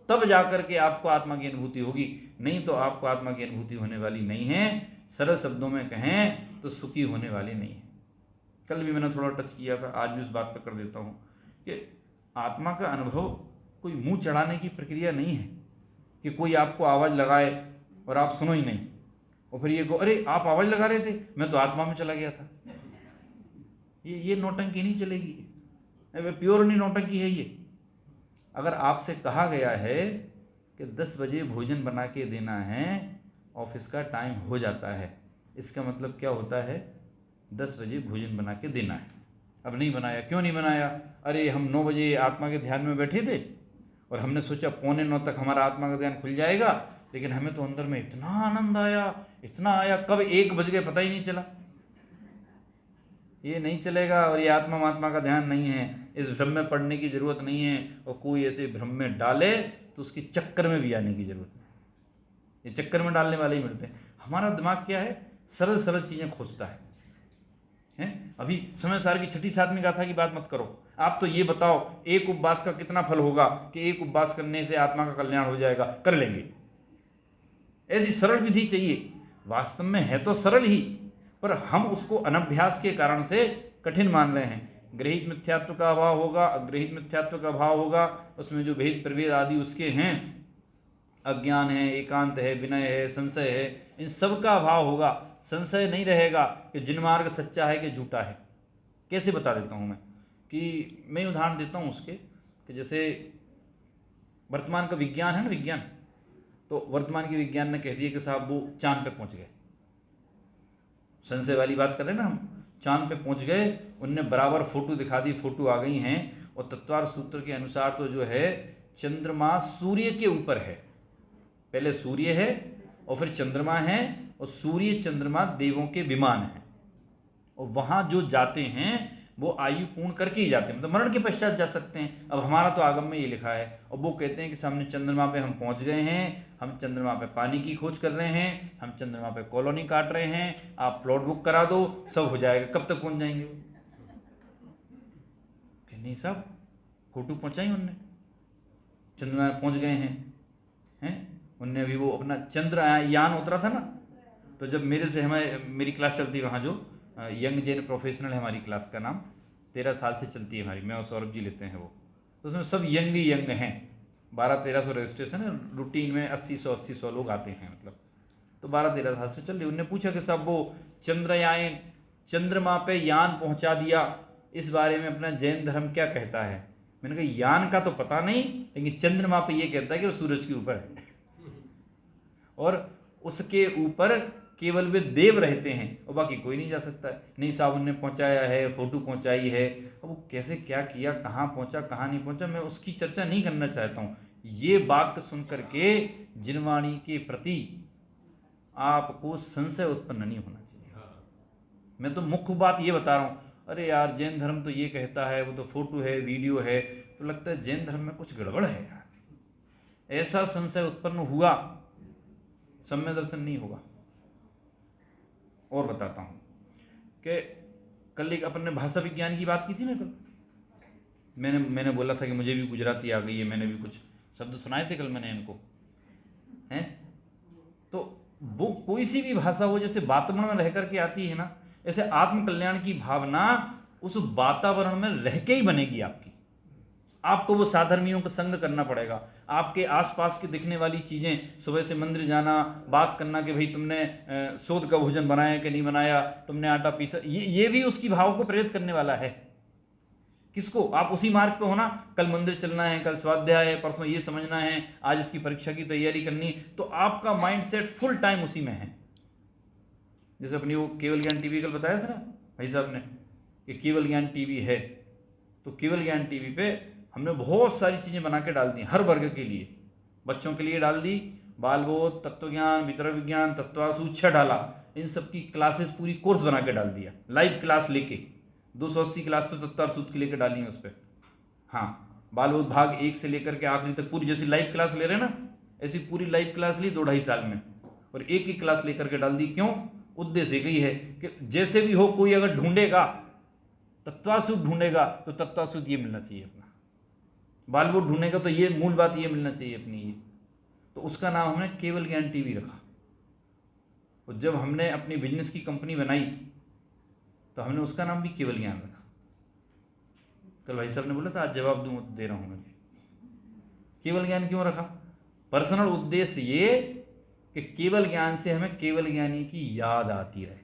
तब जाकर के आपको आत्मा की अनुभूति होगी। नहीं तो आपको आत्मा की अनुभूति होने वाली नहीं है। सरल शब्दों में कहें तो सुखी होने वाली नहीं है। कल भी मैंने थोड़ा टच किया था, आज भी उस बात पर कर देता हूँ कि आत्मा का अनुभव कोई मुंह चढ़ाने की प्रक्रिया नहीं है कि कोई आपको आवाज़ लगाए और आप सुनो ही नहीं, और फिर ये को अरे आप आवाज़ लगा रहे थे, मैं तो आत्मा में चला गया था। ये नौटंकी नहीं चलेगी, प्योर नहीं नौटंकी है ये। अगर आपसे कहा गया है कि 10 बजे भोजन बना के देना है, ऑफिस का टाइम हो जाता है, इसका मतलब क्या होता है? 10 बजे भोजन बना के देना है। अब नहीं बनाया, क्यों नहीं बनाया? अरे हम 9 बजे आत्मा के ध्यान में बैठे थे, और हमने सोचा 8:45 तक हमारा आत्मा का ध्यान खुल जाएगा, लेकिन हमें तो अंदर में इतना आनंद आया, इतना आया, कब 1 बज गए पता ही नहीं चला। ये नहीं चलेगा और ये आत्मा महात्मा का ध्यान नहीं है, इस भ्रम में पड़ने की ज़रूरत नहीं है, और कोई ऐसे भ्रम में डाले तो उसके चक्कर में भी आने की ज़रूरत नहीं। ये चक्कर में डालने वाले ही मिलते हैं। हमारा दिमाग क्या है, सरल सरल चीज़ें खोजता है। अभी समय सार की छठी सातवीं गाथा की बात मत करो, आप तो ये बताओ एक उपवास का कितना फल होगा कि एक उपवास करने से आत्मा का कल्याण हो जाएगा, कर लेंगे। ऐसी सरल विधि चाहिए। वास्तव में है तो सरल ही, पर हम उसको अनभ्यास के कारण से कठिन मान रहे हैं। गृहीत मिथ्यात्व का अभाव होगा, अग्रहित मिथ्यात्व का अभाव होगा, उसमें जो भेद प्रभेद आदि उसके हैं, अज्ञान है, एकांत है, विनय है, संशय है, इन सब का अभाव होगा। संशय नहीं रहेगा कि जिनमार्ग सच्चा है कि झूठा है। कैसे बता देता हूँ मैं, कि मैं उदाहरण देता हूँ उसके, कि जैसे वर्तमान का विज्ञान है ना, विज्ञान, तो वर्तमान के विज्ञान ने कह दिया कि साहब वो चांद पे पहुँच गए। संशय वाली बात कर रहे हैं ना हम, चांद पे पहुँच गए, उनने बराबर फोटो दिखा दी, फोटो आ गई हैं, और तत्वार सूत्र के अनुसार तो जो है चंद्रमा सूर्य के ऊपर है। पहले सूर्य है और फिर चंद्रमा है, और सूर्य चंद्रमा देवों के विमान हैं, और वहाँ जो जाते हैं वो आयु पूर्ण करके ही जाते हैं, मतलब मरण के पश्चात जा सकते हैं। अब हमारा तो आगम में ये लिखा है, और वो कहते हैं कि सामने चंद्रमा पे हम पहुँच गए हैं, हम चंद्रमा पे पानी की खोज कर रहे हैं, हम चंद्रमा पे कॉलोनी काट रहे हैं, आप प्लॉट बुक करा दो, सब हो जाएगा। कब तक पहुँच जाएंगे वो? नहीं साहब, फोटो पहुँचाई उनने, चंद्रमा में पहुँच गए हैं। उनने अभी वो अपना चंद्रयान उतरा था ना, तो जब मेरे से मेरी क्लास चलती है वहाँ, जो यंग जैन प्रोफेशनल है हमारी क्लास का नाम, 13 साल से चलती है हमारी, मैं और सौरभ जी लेते हैं वो, तो उसमें सब यंग ही यंग हैं, 1200-1300 रजिस्ट्रेशन है, रूटीन में 80-100 लोग आते हैं, मतलब तो 12-13 साल से चल रही। उनने पूछा कि साहब वो चंद्रयान, चंद्रमा पे यान पहुंचा दिया, इस बारे में अपना जैन धर्म क्या कहता है? मैंने कहा यान का तो पता नहीं, लेकिन चंद्रमा पे ये कहता है कि वो सूरज के ऊपर है और उसके ऊपर केवल वे देव रहते हैं और बाकी कोई नहीं जा सकता है। नहीं साहब उनने पहुंचाया है, फोटो पहुंचाई है, अब वो कैसे क्या किया, कहाँ पहुंचा कहाँ नहीं पहुंचा, मैं उसकी चर्चा नहीं करना चाहता हूँ। ये वाक्य सुन करके जिनवाणी के प्रति आपको संशय उत्पन्न नहीं होना चाहिए। मैं तो मुख्य बात ये बता रहा हूँ, अरे यार जैन धर्म तो ये कहता है, वो तो फोटो है, वीडियो है, तो लगता है जैन धर्म में कुछ गड़बड़ है यार। ऐसा संशय उत्पन्न हुआ, सम्य दर्शन नहीं होगा। और बताता हूँ कि कल एक अपन ने भाषा विज्ञान की बात की थी ना, कल मैंने बोला था कि मुझे भी गुजराती आ गई है, मैंने भी कुछ शब्द सुनाए थे कल मैंने इनको, हैं। तो वो कोई सी भी भाषा हो, जैसे वातावरण में रह करके आती है ना, ऐसे आत्मकल्याण की भावना उस वातावरण में रह के ही बनेगी आपकी। आपको वो साधर्मियों का संग करना पड़ेगा। आपके आसपास की दिखने वाली चीज़ें, सुबह से मंदिर जाना, बात करना कि भाई तुमने शोध का भोजन बनाया कि नहीं बनाया, तुमने आटा पीसा, ये भी उसकी भाव को प्रेरित करने वाला है। किसको? आप उसी मार्ग पे हो ना, कल मंदिर चलना है, कल स्वाध्याय है, परसों ये समझना है, आज इसकी परीक्षा की तैयारी करनी, तो आपका माइंड सेट फुल टाइम उसी में है। जैसे अपनी वो केवल ज्ञान टीवी कल बताया था ना भाई साहब ने कि केवल ज्ञान टीवी है, तो केवल ज्ञान टीवी पे हमने बहुत सारी चीज़ें बना के डाल दी, हर वर्ग के लिए, बच्चों के लिए डाल दी, बाल बोध, तत्वज्ञान, वितरण विज्ञान, तत्वासु 6 डाला, इन सब की क्लासेस पूरी कोर्स बना के डाल दिया, लाइव क्लास लेके 280 क्लास तो तत्वासूत्र की लेकर डाली है उस पर। हाँ, बाल बोध भाग 1 से लेकर के आखिरी तक पूरी, जैसी लाइव क्लास ले रहे हैं ना, ऐसी पूरी लाइव क्लास ली 2-2.5 साल में, और एक ही क्लास लेकर के डाल दी। क्यों? उद्देश्य यही है कि जैसे भी हो, कोई अगर ढूंढेगा तत्वासूत्र ढूंढेगा तो तत्वासूत्र ये मिलना चाहिए अपना, बालबोध ढूंढेगा तो ये मूल बात ये मिलना चाहिए अपनी ये, तो उसका नाम हमने केवल ज्ञान टीवी रखा। और जब हमने अपनी बिजनेस की कंपनी बनाई तो हमने उसका नाम भी केवल ज्ञान रखा। कल भाई साहब ने बोला था आज जवाब दूँ दे रहा हूँ मैं, केवल ज्ञान क्यों रखा? पर्सनल उद्देश्य ये कि केवल ज्ञान से हमें केवल ज्ञानी की याद आती रहे।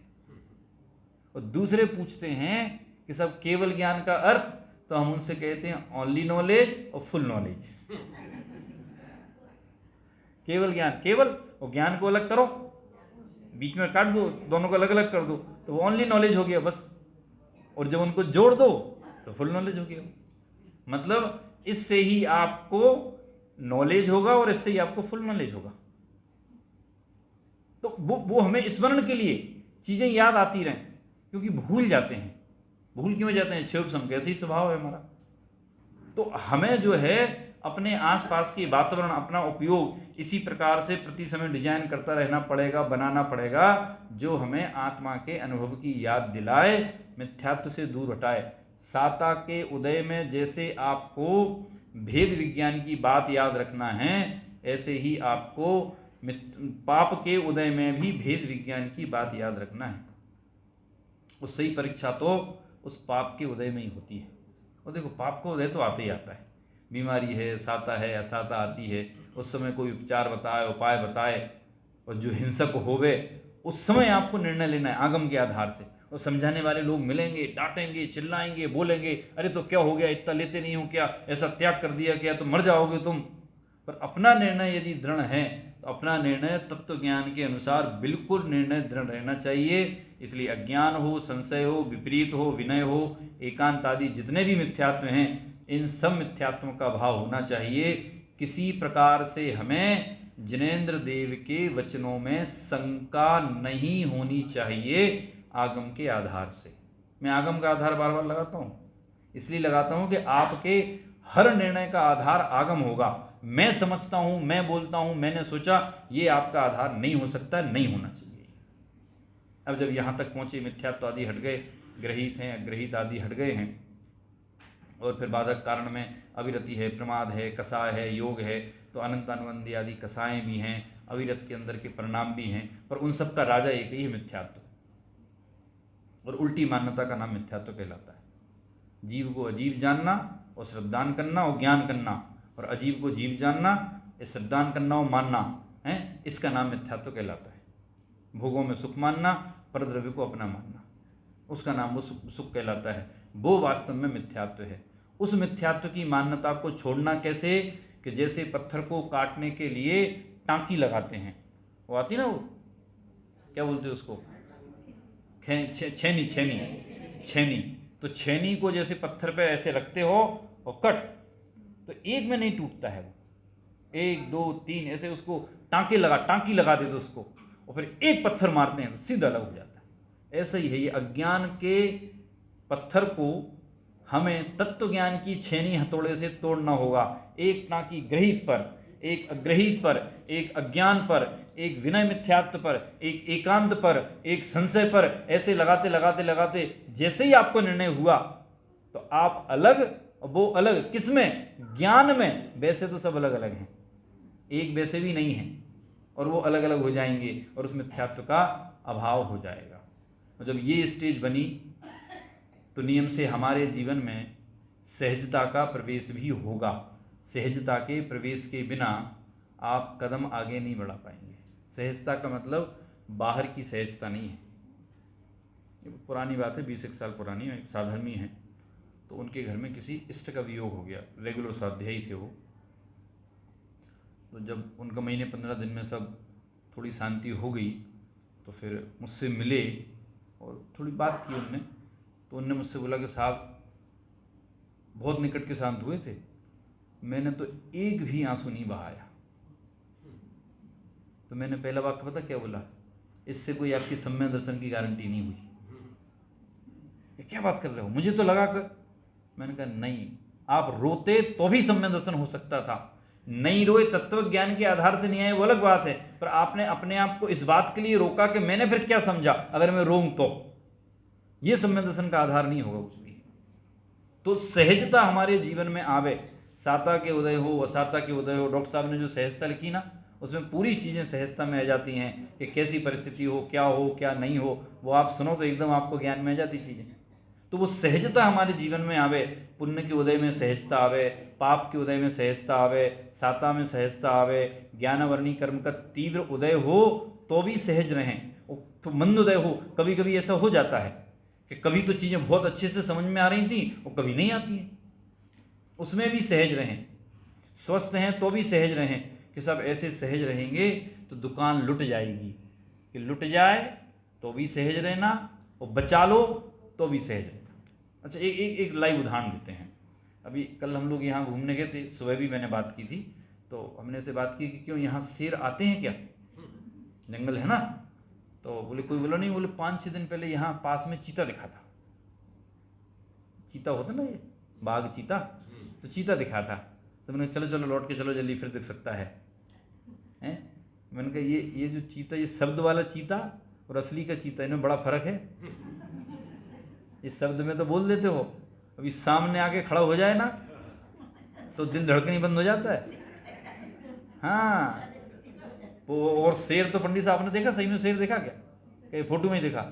और दूसरे पूछते हैं कि सब केवल ज्ञान का अर्थ, तो हम उनसे कहते हैं ओनली नॉलेज और फुल नॉलेज। केवल ज्ञान, केवल और ज्ञान को अलग करो, बीच में काट दो, दोनों को अलग अलग कर दो, तो वो ओनली नॉलेज हो गया बस। और जब उनको जोड़ दो तो फुल नॉलेज हो गया। मतलब इससे ही आपको नॉलेज होगा और इससे ही आपको फुल नॉलेज होगा। तो वो हमें स्मरण के लिए चीज़ें याद आती रहें, क्योंकि भूल जाते हैं। भूल क्यों जाते हैं? क्षोभ कैसे ही स्वभाव है हमारा। तो हमें जो है अपने आसपास के वातावरण, अपना उपयोग इसी प्रकार से प्रति समय डिजाइन करता रहना पड़ेगा, बनाना पड़ेगा, जो हमें आत्मा के अनुभव की याद दिलाए, मिथ्यात्व से दूर हटाए। साता के उदय में जैसे आपको भेद विज्ञान की बात याद रखना है, ऐसे ही आपको पाप के उदय में भी भेद विज्ञान की बात याद रखना है। उस सही परीक्षा तो उस पाप के उदय में ही होती है। और देखो, पाप का उदय तो आते ही आता है, बीमारी है, साता है, असाता आती है, उस समय कोई उपचार बताए, उपाय बताए, और जो हिंसक होवे उस समय आपको निर्णय लेना है आगम के आधार से। और समझाने वाले लोग मिलेंगे, डांटेंगे, चिल्लाएंगे, बोलेंगे, अरे तो क्या हो गया, इतना लेते नहीं हो क्या, ऐसा त्याग कर दिया क्या, तो मर जाओगे तुम। पर अपना निर्णय यदि दृढ़ है तो अपना निर्णय तत्व ज्ञान के अनुसार बिल्कुल निर्णय दृढ़ रहना चाहिए। इसलिए अज्ञान हो, संशय हो, विपरीत हो, विनय हो, एकांत आदि जितने भी मिथ्यात्व हैं, इन सब मिथ्यात्वों का भाव होना चाहिए। किसी प्रकार से हमें जिनेंद्र देव के वचनों में शंका नहीं होनी चाहिए आगम के आधार से। मैं आगम का आधार बार बार लगाता हूँ, इसलिए लगाता हूँ कि आपके हर निर्णय का आधार आगम होगा। मैं समझता हूँ, मैं बोलता हूँ, मैंने सोचा, ये आपका आधार नहीं हो सकता, नहीं होना चाहिए। अब जब यहाँ तक पहुँचे, मिथ्यात्व आदि हट गए, ग्रहित हैं, अग्रहित आदि हट गए हैं, और फिर बाधक कारण में अविरति है, प्रमाद है, कसाय है, योग है, तो अनंत अनुबंधी आदि कसाएँ भी हैं, अविरत के अंदर के परिणाम भी हैं, पर उन सब का राजा एक ही है, मिथ्यात्व। और उल्टी मान्यता का नाम मिथ्यात्व कहलाता है। जीव को अजीब जानना और श्रद्धान करना और ज्ञान करना, और अजीब को जीव जानना, श्रद्धान करना और मानना है, इसका नाम मिथ्यात्व कहलाता है। भोगों में सुख मानना, परद्रव्य को अपना मानना, उसका नाम वो सुख कहलाता है। वो वास्तव में मिथ्यात्व है। उस मिथ्यात्व की मान्यता को छोड़ना कैसे? कि जैसे पत्थर को काटने के लिए टांकी लगाते हैं, वो आती ना, वो क्या बोलते हैं उसको, छेनी। तो छेनी को जैसे पत्थर पे ऐसे रखते हो और कट, तो एक में नहीं टूटता है वो, 1 2 3 ऐसे उसको टांकी लगा देते उसको, और फिर एक पत्थर मारते हैं तो सीधा अलग हो जाता है। ऐसा ही है ये अज्ञान के पत्थर को हमें तत्व ज्ञान की छेनी हथौड़े से तोड़ना होगा। एक टांकी ग्रहित पर, एक अग्रहित पर, एक अज्ञान पर, एक विनय मिथ्यात्व पर, एक एकांत पर, एक संशय पर, ऐसे लगाते लगाते लगाते जैसे ही आपको निर्णय हुआ तो आप अलग, वो अलग। किसमें? ज्ञान में। वैसे तो सब अलग अलग हैं, एक वैसे भी नहीं है, और वो अलग अलग हो जाएंगे और उस मिथ्यात्व का अभाव हो जाएगा। और जब ये स्टेज बनी तो नियम से हमारे जीवन में सहजता का प्रवेश भी होगा। सहजता के प्रवेश के बिना आप कदम आगे नहीं बढ़ा पाएंगे। सहजता का मतलब बाहर की सहजता नहीं है। ये पुरानी बात है, 20 साल पुरानी। एक साधर्मी है, तो उनके घर में किसी इष्ट का वियोग हो गया। रेगुलर स्वाध्यायी थे वो। तो जब उनका महीने 15 दिन में सब थोड़ी शांति हो गई तो फिर मुझसे मिले और थोड़ी बात की उनने। तो उनने मुझसे बोला कि साहब बहुत निकट के शांत हुए थे, मैंने तो एक भी आंसू नहीं बहाया। तो मैंने पहला वाक्य पता क्या बोला? इससे कोई आपकी सम्य दर्शन की गारंटी नहीं हुई। ये क्या बात कर रहे हो? मुझे तो लगा कर। मैंने कहा नहीं, आप रोते तो भी सम्य दर्शन हो सकता था। नहीं रोए, तत्व ज्ञान के आधार से नहीं आए, वो अलग बात है, पर आपने अपने आप को इस बात के लिए रोका कि मैंने फिर क्या समझा अगर मैं रोऊं तो। ये सम्य दर्शन का आधार नहीं होगा कुछ भी। तो सहजता हमारे जीवन में आवे, साता के उदय हो, असाता के उदय हो। डॉक्टर साहब ने जो सहजता लिखी ना, उसमें पूरी चीज़ें सहजता में आ जाती हैं कि कैसी परिस्थिति हो, क्या नहीं हो, वो आप सुनो तो एकदम आपको ज्ञान में आ जाती चीज़ें। तो वो सहजता हमारे जीवन में आवे। पुण्य के उदय में सहजता आवे, पाप के उदय में सहजता आवे, साता में सहजता आवे। ज्ञानवर्णी कर्म का तीव्र उदय हो तो भी सहज रहें, तो मंद उदय हो। कभी कभी ऐसा हो जाता है कि कभी तो चीज़ें बहुत अच्छे से समझ में आ रही थी और कभी नहीं आती हैं, उसमें भी सहज रहें। स्वस्थ हैं तो भी सहज रहें, कि सब ऐसे सहज रहेंगे तो दुकान लुट जाएगी। कि लुट जाए तो भी सहज रहना, और बचा लो तो भी सहज रहना। अच्छा, एक लाइव उदाहरण देते हैं। अभी कल हम लोग यहाँ घूमने गए थे, सुबह भी मैंने बात की थी, तो हमने से बात की कि क्यों यहाँ शेर आते हैं क्या, जंगल है ना। तो बोले, कोई बोला नहीं। बोले 5-6 दिन पहले यहाँ पास में चीता दिखा था। चीता होता ना, ये बाघ चीता, तो चीता दिखा था। तो मैंने चलो चलो लौट के चलो जल्दी, फिर दिख सकता है। हैं? मैंने कहा ये जो चीता, ये शब्द वाला चीता और असली का चीता, इनमें बड़ा फर्क है। इस शब्द में तो बोल देते हो, अभी सामने आके खड़ा हो जाए ना तो दिल धड़कनी बंद हो जाता है। हाँ, और शेर तो पंडित साहब ने देखा, सही में शेर देखा क्या? कहीं फोटो में देखा?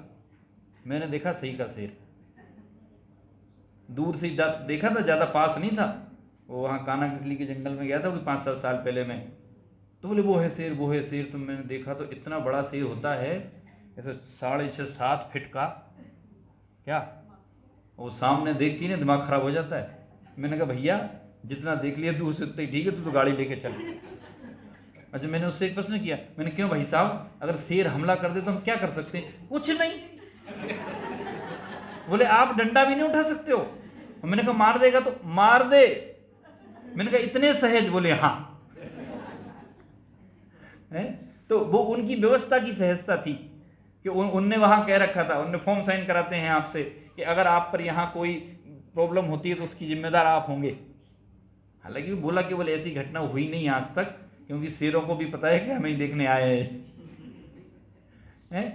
मैंने देखा सही का शेर, दूर से देखा था, ज़्यादा पास नहीं था। वो वहाँ कान्हा किसली के जंगल में गया था, वो 5-7 साल पहले मैं, तो बोले वो है शेर, वो है शेर। तो मैंने देखा तो इतना बड़ा शेर होता है, ऐसे 6.5-7 फीट का, क्या वो सामने देख के ना दिमाग खराब हो जाता है। मैंने कहा भैया जितना देख लिया दूर से उतना ही ठीक है, तू तो गाड़ी लेके चल। अच्छा, मैंने उससे एक प्रश्न किया, मैंने क्यों भाई साहब, अगर शेर हमला कर दे तो हम क्या कर सकते हैं? कुछ नहीं। बोले आप डंडा भी नहीं उठा सकते हो? मैंने कहा मार देगा तो मार दे। मैंने कहा इतने सहज? बोले हाँ। है? तो वो उनकी व्यवस्था की सहजता थी कि उनने वहां कह रखा था, उनने फॉर्म साइन कराते हैं आपसे कि अगर आप पर यहाँ कोई प्रॉब्लम होती है तो उसकी जिम्मेदार आप होंगे। हालांकि वो बोला कि बोले ऐसी घटना हुई नहीं आज तक, क्योंकि शेरों को भी पता है कि हमें देखने आए हैं।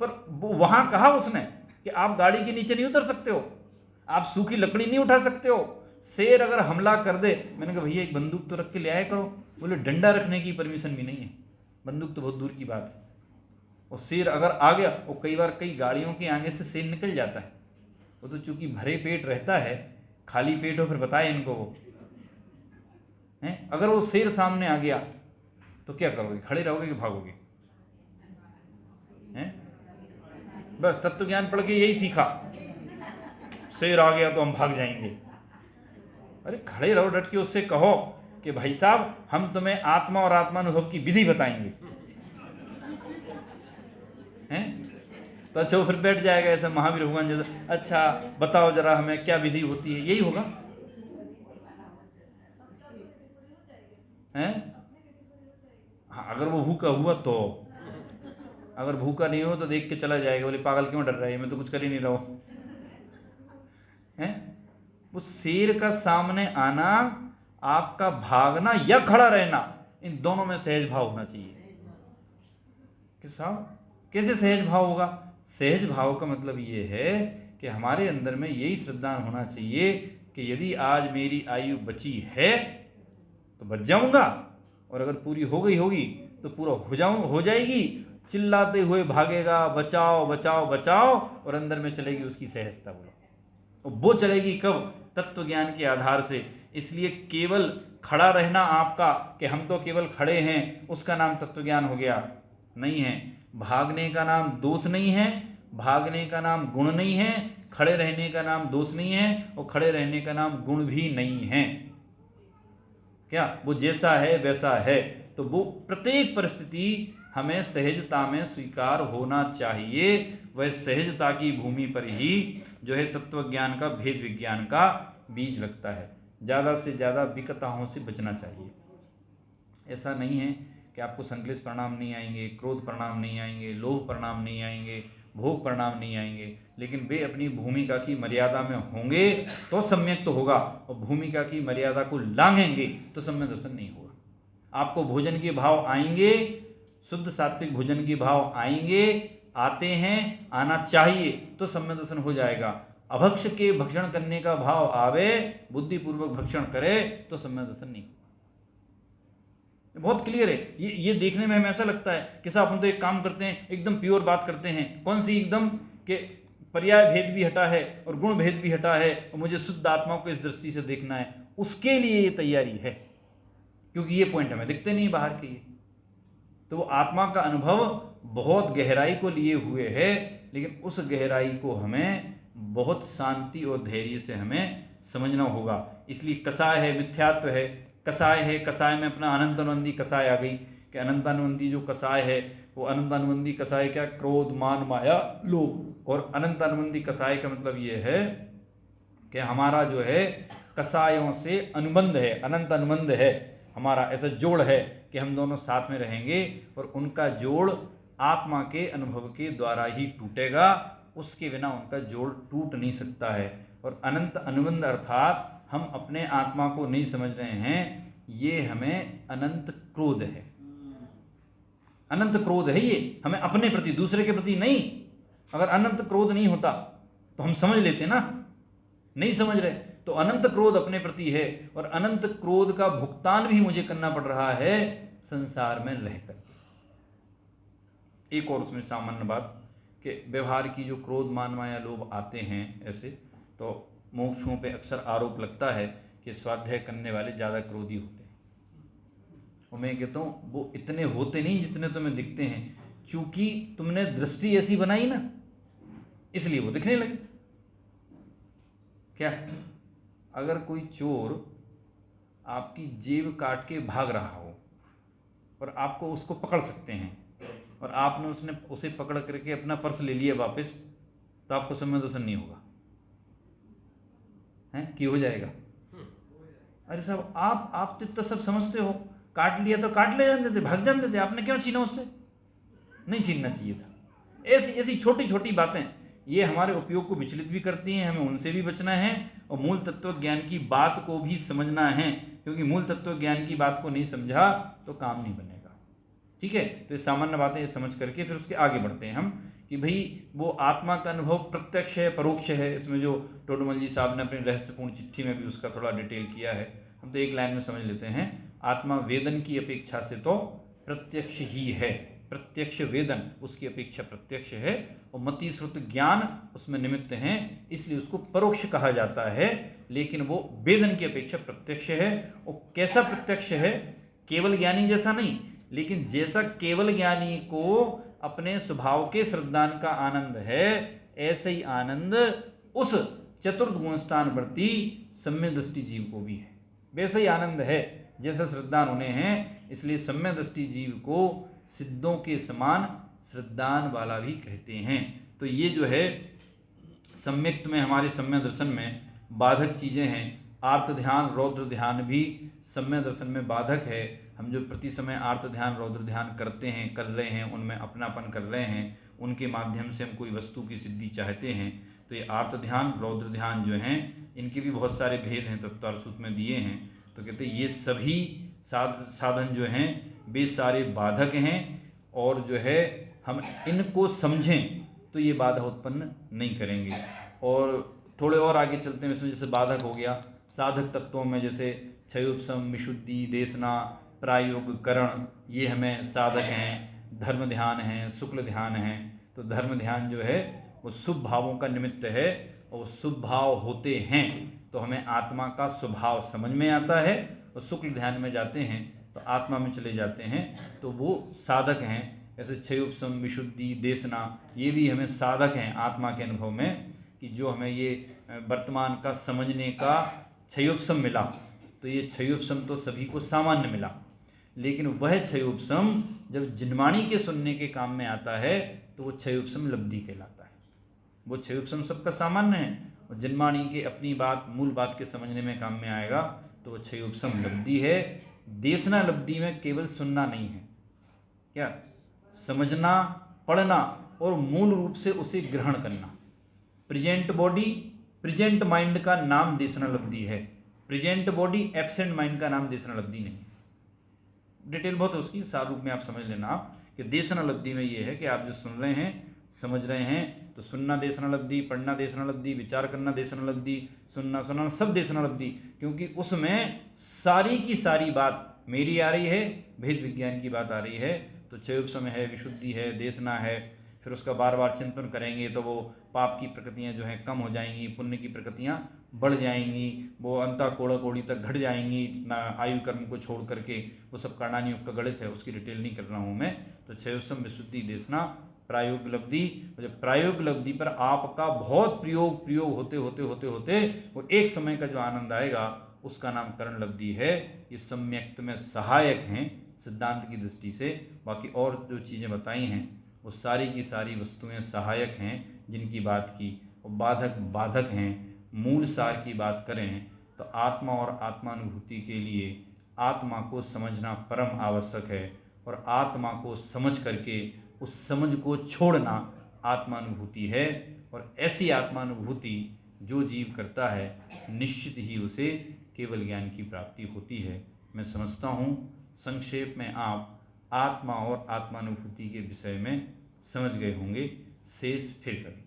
पर वो वहां कहा उसने कि आप गाड़ी के नीचे नहीं उतर सकते हो, आप सूखी लकड़ी नहीं उठा सकते हो, शेर अगर हमला कर दे। मैंने कहा भैया एक बंदूक तो रख के ले आया करो। बोले डंडा रखने की परमिशन भी नहीं है, बंदूक तो बहुत दूर की बात है। और शेर अगर आ गया, और कई बार कई गाड़ियों के आगे से शेर निकल जाता है, वो तो चूंकि भरे पेट रहता है, खाली पेट हो फिर बताए इनको वो हैं। अगर वो शेर सामने आ गया तो क्या करोगे? खड़े रहोगे कि भागोगे? हैं? बस तत्व ज्ञान पढ़ के यही सीखा, शेर आ गया तो हम भाग जाएंगे। अरे खड़े रहो, डट के उससे कहो कि भाई साहब हम तुम्हें आत्मा और आत्मानुभव की विधि बताएंगे। हैं? तो अच्छा वो फिर बैठ जाएगा ऐसा महावीर भगवान जैसा, अच्छा बताओ जरा हमें क्या विधि होती है, यही होगा। हैं? हाँ, अगर वो भूखा हुआ तो, अगर भूखा नहीं हो तो देख के चला जाएगा, बोले पागल क्यों डर रहा है, मैं तो कुछ कर ही नहीं रहा हूं। हैं? वो शेर का सामने आना, आपका भागना या खड़ा रहना, इन दोनों में सहज भाव होना चाहिए। कि साहब कैसे सहज भाव होगा? सहज भाव का मतलब ये है कि हमारे अंदर में यही श्रद्धा होना चाहिए कि यदि आज मेरी आयु बची है तो बच जाऊंगा, और अगर पूरी हो गई होगी तो पूरा हो जाएगी। चिल्लाते हुए भागेगा, बचाओ बचाओ बचाओ, और अंदर में चलेगी उसकी सहजता। बोलो, और वो चलेगी कब? तत्व ज्ञान के आधार से। इसलिए केवल खड़ा रहना आपका कि हम तो केवल खड़े हैं, उसका नाम तत्व ज्ञान हो गया नहीं है। भागने का नाम दोष नहीं है, भागने का नाम गुण नहीं है, खड़े रहने का नाम दोष नहीं है, और खड़े रहने का नाम गुण भी नहीं है। क्या वो जैसा है वैसा है? तो वो प्रत्येक परिस्थिति हमें सहजता में स्वीकार होना चाहिए। वह सहजता की भूमि पर ही जो है तत्व ज्ञान का, भेद विज्ञान का बीज लगता है। ज़्यादा से ज़्यादा विकताओं से बचना चाहिए। ऐसा नहीं है कि आपको संक्लेश परिणाम नहीं आएंगे, क्रोध परिणाम नहीं आएंगे, लोभ परिणाम नहीं आएंगे, भोग परिणाम नहीं आएंगे, लेकिन वे अपनी भूमिका की मर्यादा में होंगे तो सम्यक तो होगा, और भूमिका की मर्यादा को लांघेंगे तो सम्यक दर्शन नहीं होगा। आपको भोजन के भाव आएंगे, शुद्ध सात्विक भोजन के भाव आएंगे, आते हैं, आना चाहिए तो सम्यक दर्शन हो जाएगा। अभक्ष के भक्षण करने का भाव आवे, बुद्धिपूर्वक भक्षण करे तो सम्यक दर्शन नहीं। बहुत क्लियर है ये देखने में हमें ऐसा लगता है कि साहब हम तो एक काम करते हैं, एकदम प्योर बात करते हैं। कौन सी एकदम? कि पर्याय भेद भी हटा है और गुण भेद भी हटा है, और मुझे शुद्ध आत्मा को इस दृष्टि से देखना है। उसके लिए ये तैयारी है, क्योंकि ये पॉइंट हमें दिखते नहीं बाहर के। तो वो आत्मा का अनुभव बहुत गहराई को लिए हुए है, लेकिन उस गहराई को हमें बहुत शांति और धैर्य से हमें समझना होगा। इसलिए कसाय है, मिथ्यात्व है, कसाय है, कसाय में अपना अनंतानुबंधी कसाय आ गई कि अनंतानुबंधी जो कसाय है वो अनंतानुबंधी कसाय क्या? क्रोध, मान, माया, लोभ। और अनंतानुबंधी कसाय का मतलब ये है कि हमारा जो है कसायों से अनुबंध है, अनंत अनुबंध है हमारा, ऐसा जोड़ है कि हम दोनों साथ में रहेंगे, और उनका जोड़ आत्मा के अनुभव के द्वारा ही टूटेगा। उसके बिना उनका जोड़ टूट नहीं सकता है। और अनंत अनुबंध अर्थात हम अपने आत्मा को नहीं समझ रहे हैं, ये हमें अनंत क्रोध है, अनंत क्रोध है ये हमें अपने प्रति, दूसरे के प्रति नहीं। अगर अनंत क्रोध नहीं होता तो हम समझ लेते ना, नहीं समझ रहे तो अनंत क्रोध अपने प्रति है, और अनंत क्रोध का भुगतान भी मुझे करना पड़ रहा है संसार में रहकर। एक और उसमें सामान्य बात कि व्यवहार की जो क्रोध मान माया लोभ आते हैं ऐसे, तो मोक्षों पे अक्सर आरोप लगता है कि स्वाध्याय करने वाले ज़्यादा क्रोधी होते हैं। और मैं कहता हूँ वो इतने होते नहीं जितने तुम्हें दिखते हैं, चूंकि तुमने दृष्टि ऐसी बनाई ना, इसलिए वो दिखने लगे। क्या अगर कोई चोर आपकी जेब काट के भाग रहा हो और आपको उसको पकड़ सकते हैं, और आपने उसे पकड़ करके अपना पर्स ले लिया वापस, तो आपको सम्यक दर्शन नहीं होगा, हैं कि हो जाएगा? अरे साहब आप तो सब समझते हो, काट लिया तो काट ले जाते थे, भाग जाते थे, आपने क्यों छीना उससे? नहीं छीनना चाहिए था। ऐसी ऐसी छोटी छोटी बातें ये हमारे उपयोग को विचलित भी करती हैं, हमें उनसे भी बचना है और मूल तत्व ज्ञान की बात को भी समझना है, क्योंकि मूल तत्व ज्ञान की बात को नहीं समझा तो काम नहीं बनेगा। ठीक है, तो ये सामान्य बातें ये समझ करके फिर उसके आगे बढ़ते हैं हम कि भाई वो आत्मा का अनुभव प्रत्यक्ष है परोक्ष है। इसमें जो टोडरमल जी साहब ने अपनी रहस्यपूर्ण चिट्ठी में भी उसका थोड़ा डिटेल किया है, हम तो एक लाइन में समझ लेते हैं। आत्मा वेदन की अपेक्षा से तो प्रत्यक्ष ही है, प्रत्यक्ष वेदन उसकी अपेक्षा प्रत्यक्ष है, और मति श्रुत ज्ञान उसमें निमित्त हैं, इसलिए उसको परोक्ष कहा जाता है, लेकिन वो वेदन की अपेक्षा प्रत्यक्ष है। और कैसा प्रत्यक्ष है? केवल ज्ञानी जैसा नहीं, लेकिन जैसा केवल ज्ञानी को अपने स्वभाव के श्रद्धान का आनंद है, ऐसे ही आनंद उस चतुर्थ गुणस्थान वर्ती सम्यक दृष्टि जीव को भी है। वैसा ही आनंद है जैसा श्रद्धान उन्हें है, इसलिए सम्यक दृष्टि जीव को सिद्धों के समान श्रद्धान वाला भी कहते हैं। तो ये जो है सम्यक्त में, हमारे सम्यक दर्शन में बाधक चीज़ें हैं। आर्त ध्यान रौद्र ध्यान भी सम्यक दर्शन में बाधक है। हम जो प्रति समय आर्त ध्यान रौद्र ध्यान करते हैं, कर रहे हैं, उनमें अपनापन कर रहे हैं, उनके माध्यम से हम कोई वस्तु की सिद्धि चाहते हैं, तो ये आर्त ध्यान रौद्र ध्यान जो हैं, इनके भी बहुत सारे भेद हैं, तत्वतार सूत्र में दिए हैं। तो कहते हैं ये सभी साधन जो हैं वे सारे बाधक हैं, और जो है हम इनको समझें तो ये बाधा उत्पन्न नहीं करेंगे। और थोड़े और आगे चलते हैं, इसमें जैसे बाधक हो गया साधक तत्वों में, जैसे क्षयोपशम, विशुद्धि, देशना, प्रायोग, करण, ये हमें साधक हैं। धर्म ध्यान है, शुक्ल ध्यान है। तो धर्म ध्यान जो है वो शुभ भावों का निमित्त है, और शुभ भाव होते हैं तो हमें आत्मा का स्वभाव समझ में आता है, और शुक्ल ध्यान में जाते हैं तो आत्मा में चले जाते हैं, तो वो साधक हैं। ऐसे क्षयोपशम, विशुद्धि, देशना, ये भी हमें साधक हैं आत्मा के अनुभव में, कि जो हमें ये वर्तमान का समझने का क्षयोपशम मिला, तो ये क्षयोपशम तो सभी को सामान्य मिला, लेकिन वह क्षयोपशम जब जिनवाणी के सुनने के काम में आता है तो वो क्षयोपशम लब्धि कहलाता है। वो क्षयोपशम सबका सामान्य है, और जिनवाणी के अपनी बात, मूल बात के समझने में काम में आएगा तो वो क्षयोपशम लब्धि है। देशना लब्धि में केवल सुनना नहीं है, क्या समझना, पढ़ना और मूल रूप से उसे ग्रहण करना। प्रेजेंट बॉडी, प्रेजेंट माइंड का नाम देशना लब्धि है। प्रेजेंट बॉडी, एब्सेंट माइंड का नाम देशना लब्धि नहीं। डिटेल बहुत है उसकी, सार रूप में आप समझ लेना आप कि देशना लब्धि में ये है कि आप जो सुन रहे हैं, समझ रहे हैं, तो सुनना देशना लब्धि, पढ़ना देशना लब्धि, विचार करना देशना लब्धि, सुनना सुनाना सब देशना लब्धि, क्योंकि उसमें सारी की सारी बात मेरी आ रही है, भेद विज्ञान की बात आ रही है। तो क्षयोपशम है, विशुद्धि है, देशना है, फिर उसका बार बार चिंतन करेंगे तो वो पाप की प्रकृतियाँ जो हैं कम हो जाएंगी, पुण्य की प्रकृतियाँ बढ़ जाएंगी, वो अंता कोड़ा कोड़ी तक घट जाएंगी ना, आयु कर्म को छोड़ करके। वो सब कारणानी योग का गणित है, उसकी डिटेल नहीं कर रहा हूँ मैं। तो क्षयोपशम, विशुद्धि, देशना, प्रायोग लब्धि, जब प्रायोग लब्धि पर आपका बहुत प्रयोग होते होते होते होते वो एक समय का जो आनंद आएगा उसका नाम करण लब्धि है। ये सम्यक्त में सहायक हैं सिद्धांत की दृष्टि से। बाकी और जो चीज़ें बताई हैं वो सारी की सारी वस्तुएं सहायक हैं जिनकी बात की, और बाधक बाधक हैं। मूल सार की बात करें तो आत्मा और आत्मानुभूति के लिए आत्मा को समझना परम आवश्यक है, और आत्मा को समझ करके उस समझ को छोड़ना आत्मानुभूति है। और ऐसी आत्मानुभूति जो जीव करता है निश्चित ही उसे केवल ज्ञान की प्राप्ति होती है। मैं समझता हूँ संक्षेप में आप आत्मा और आत्मानुभूति के विषय में समझ गए होंगे। शेष फिर करें।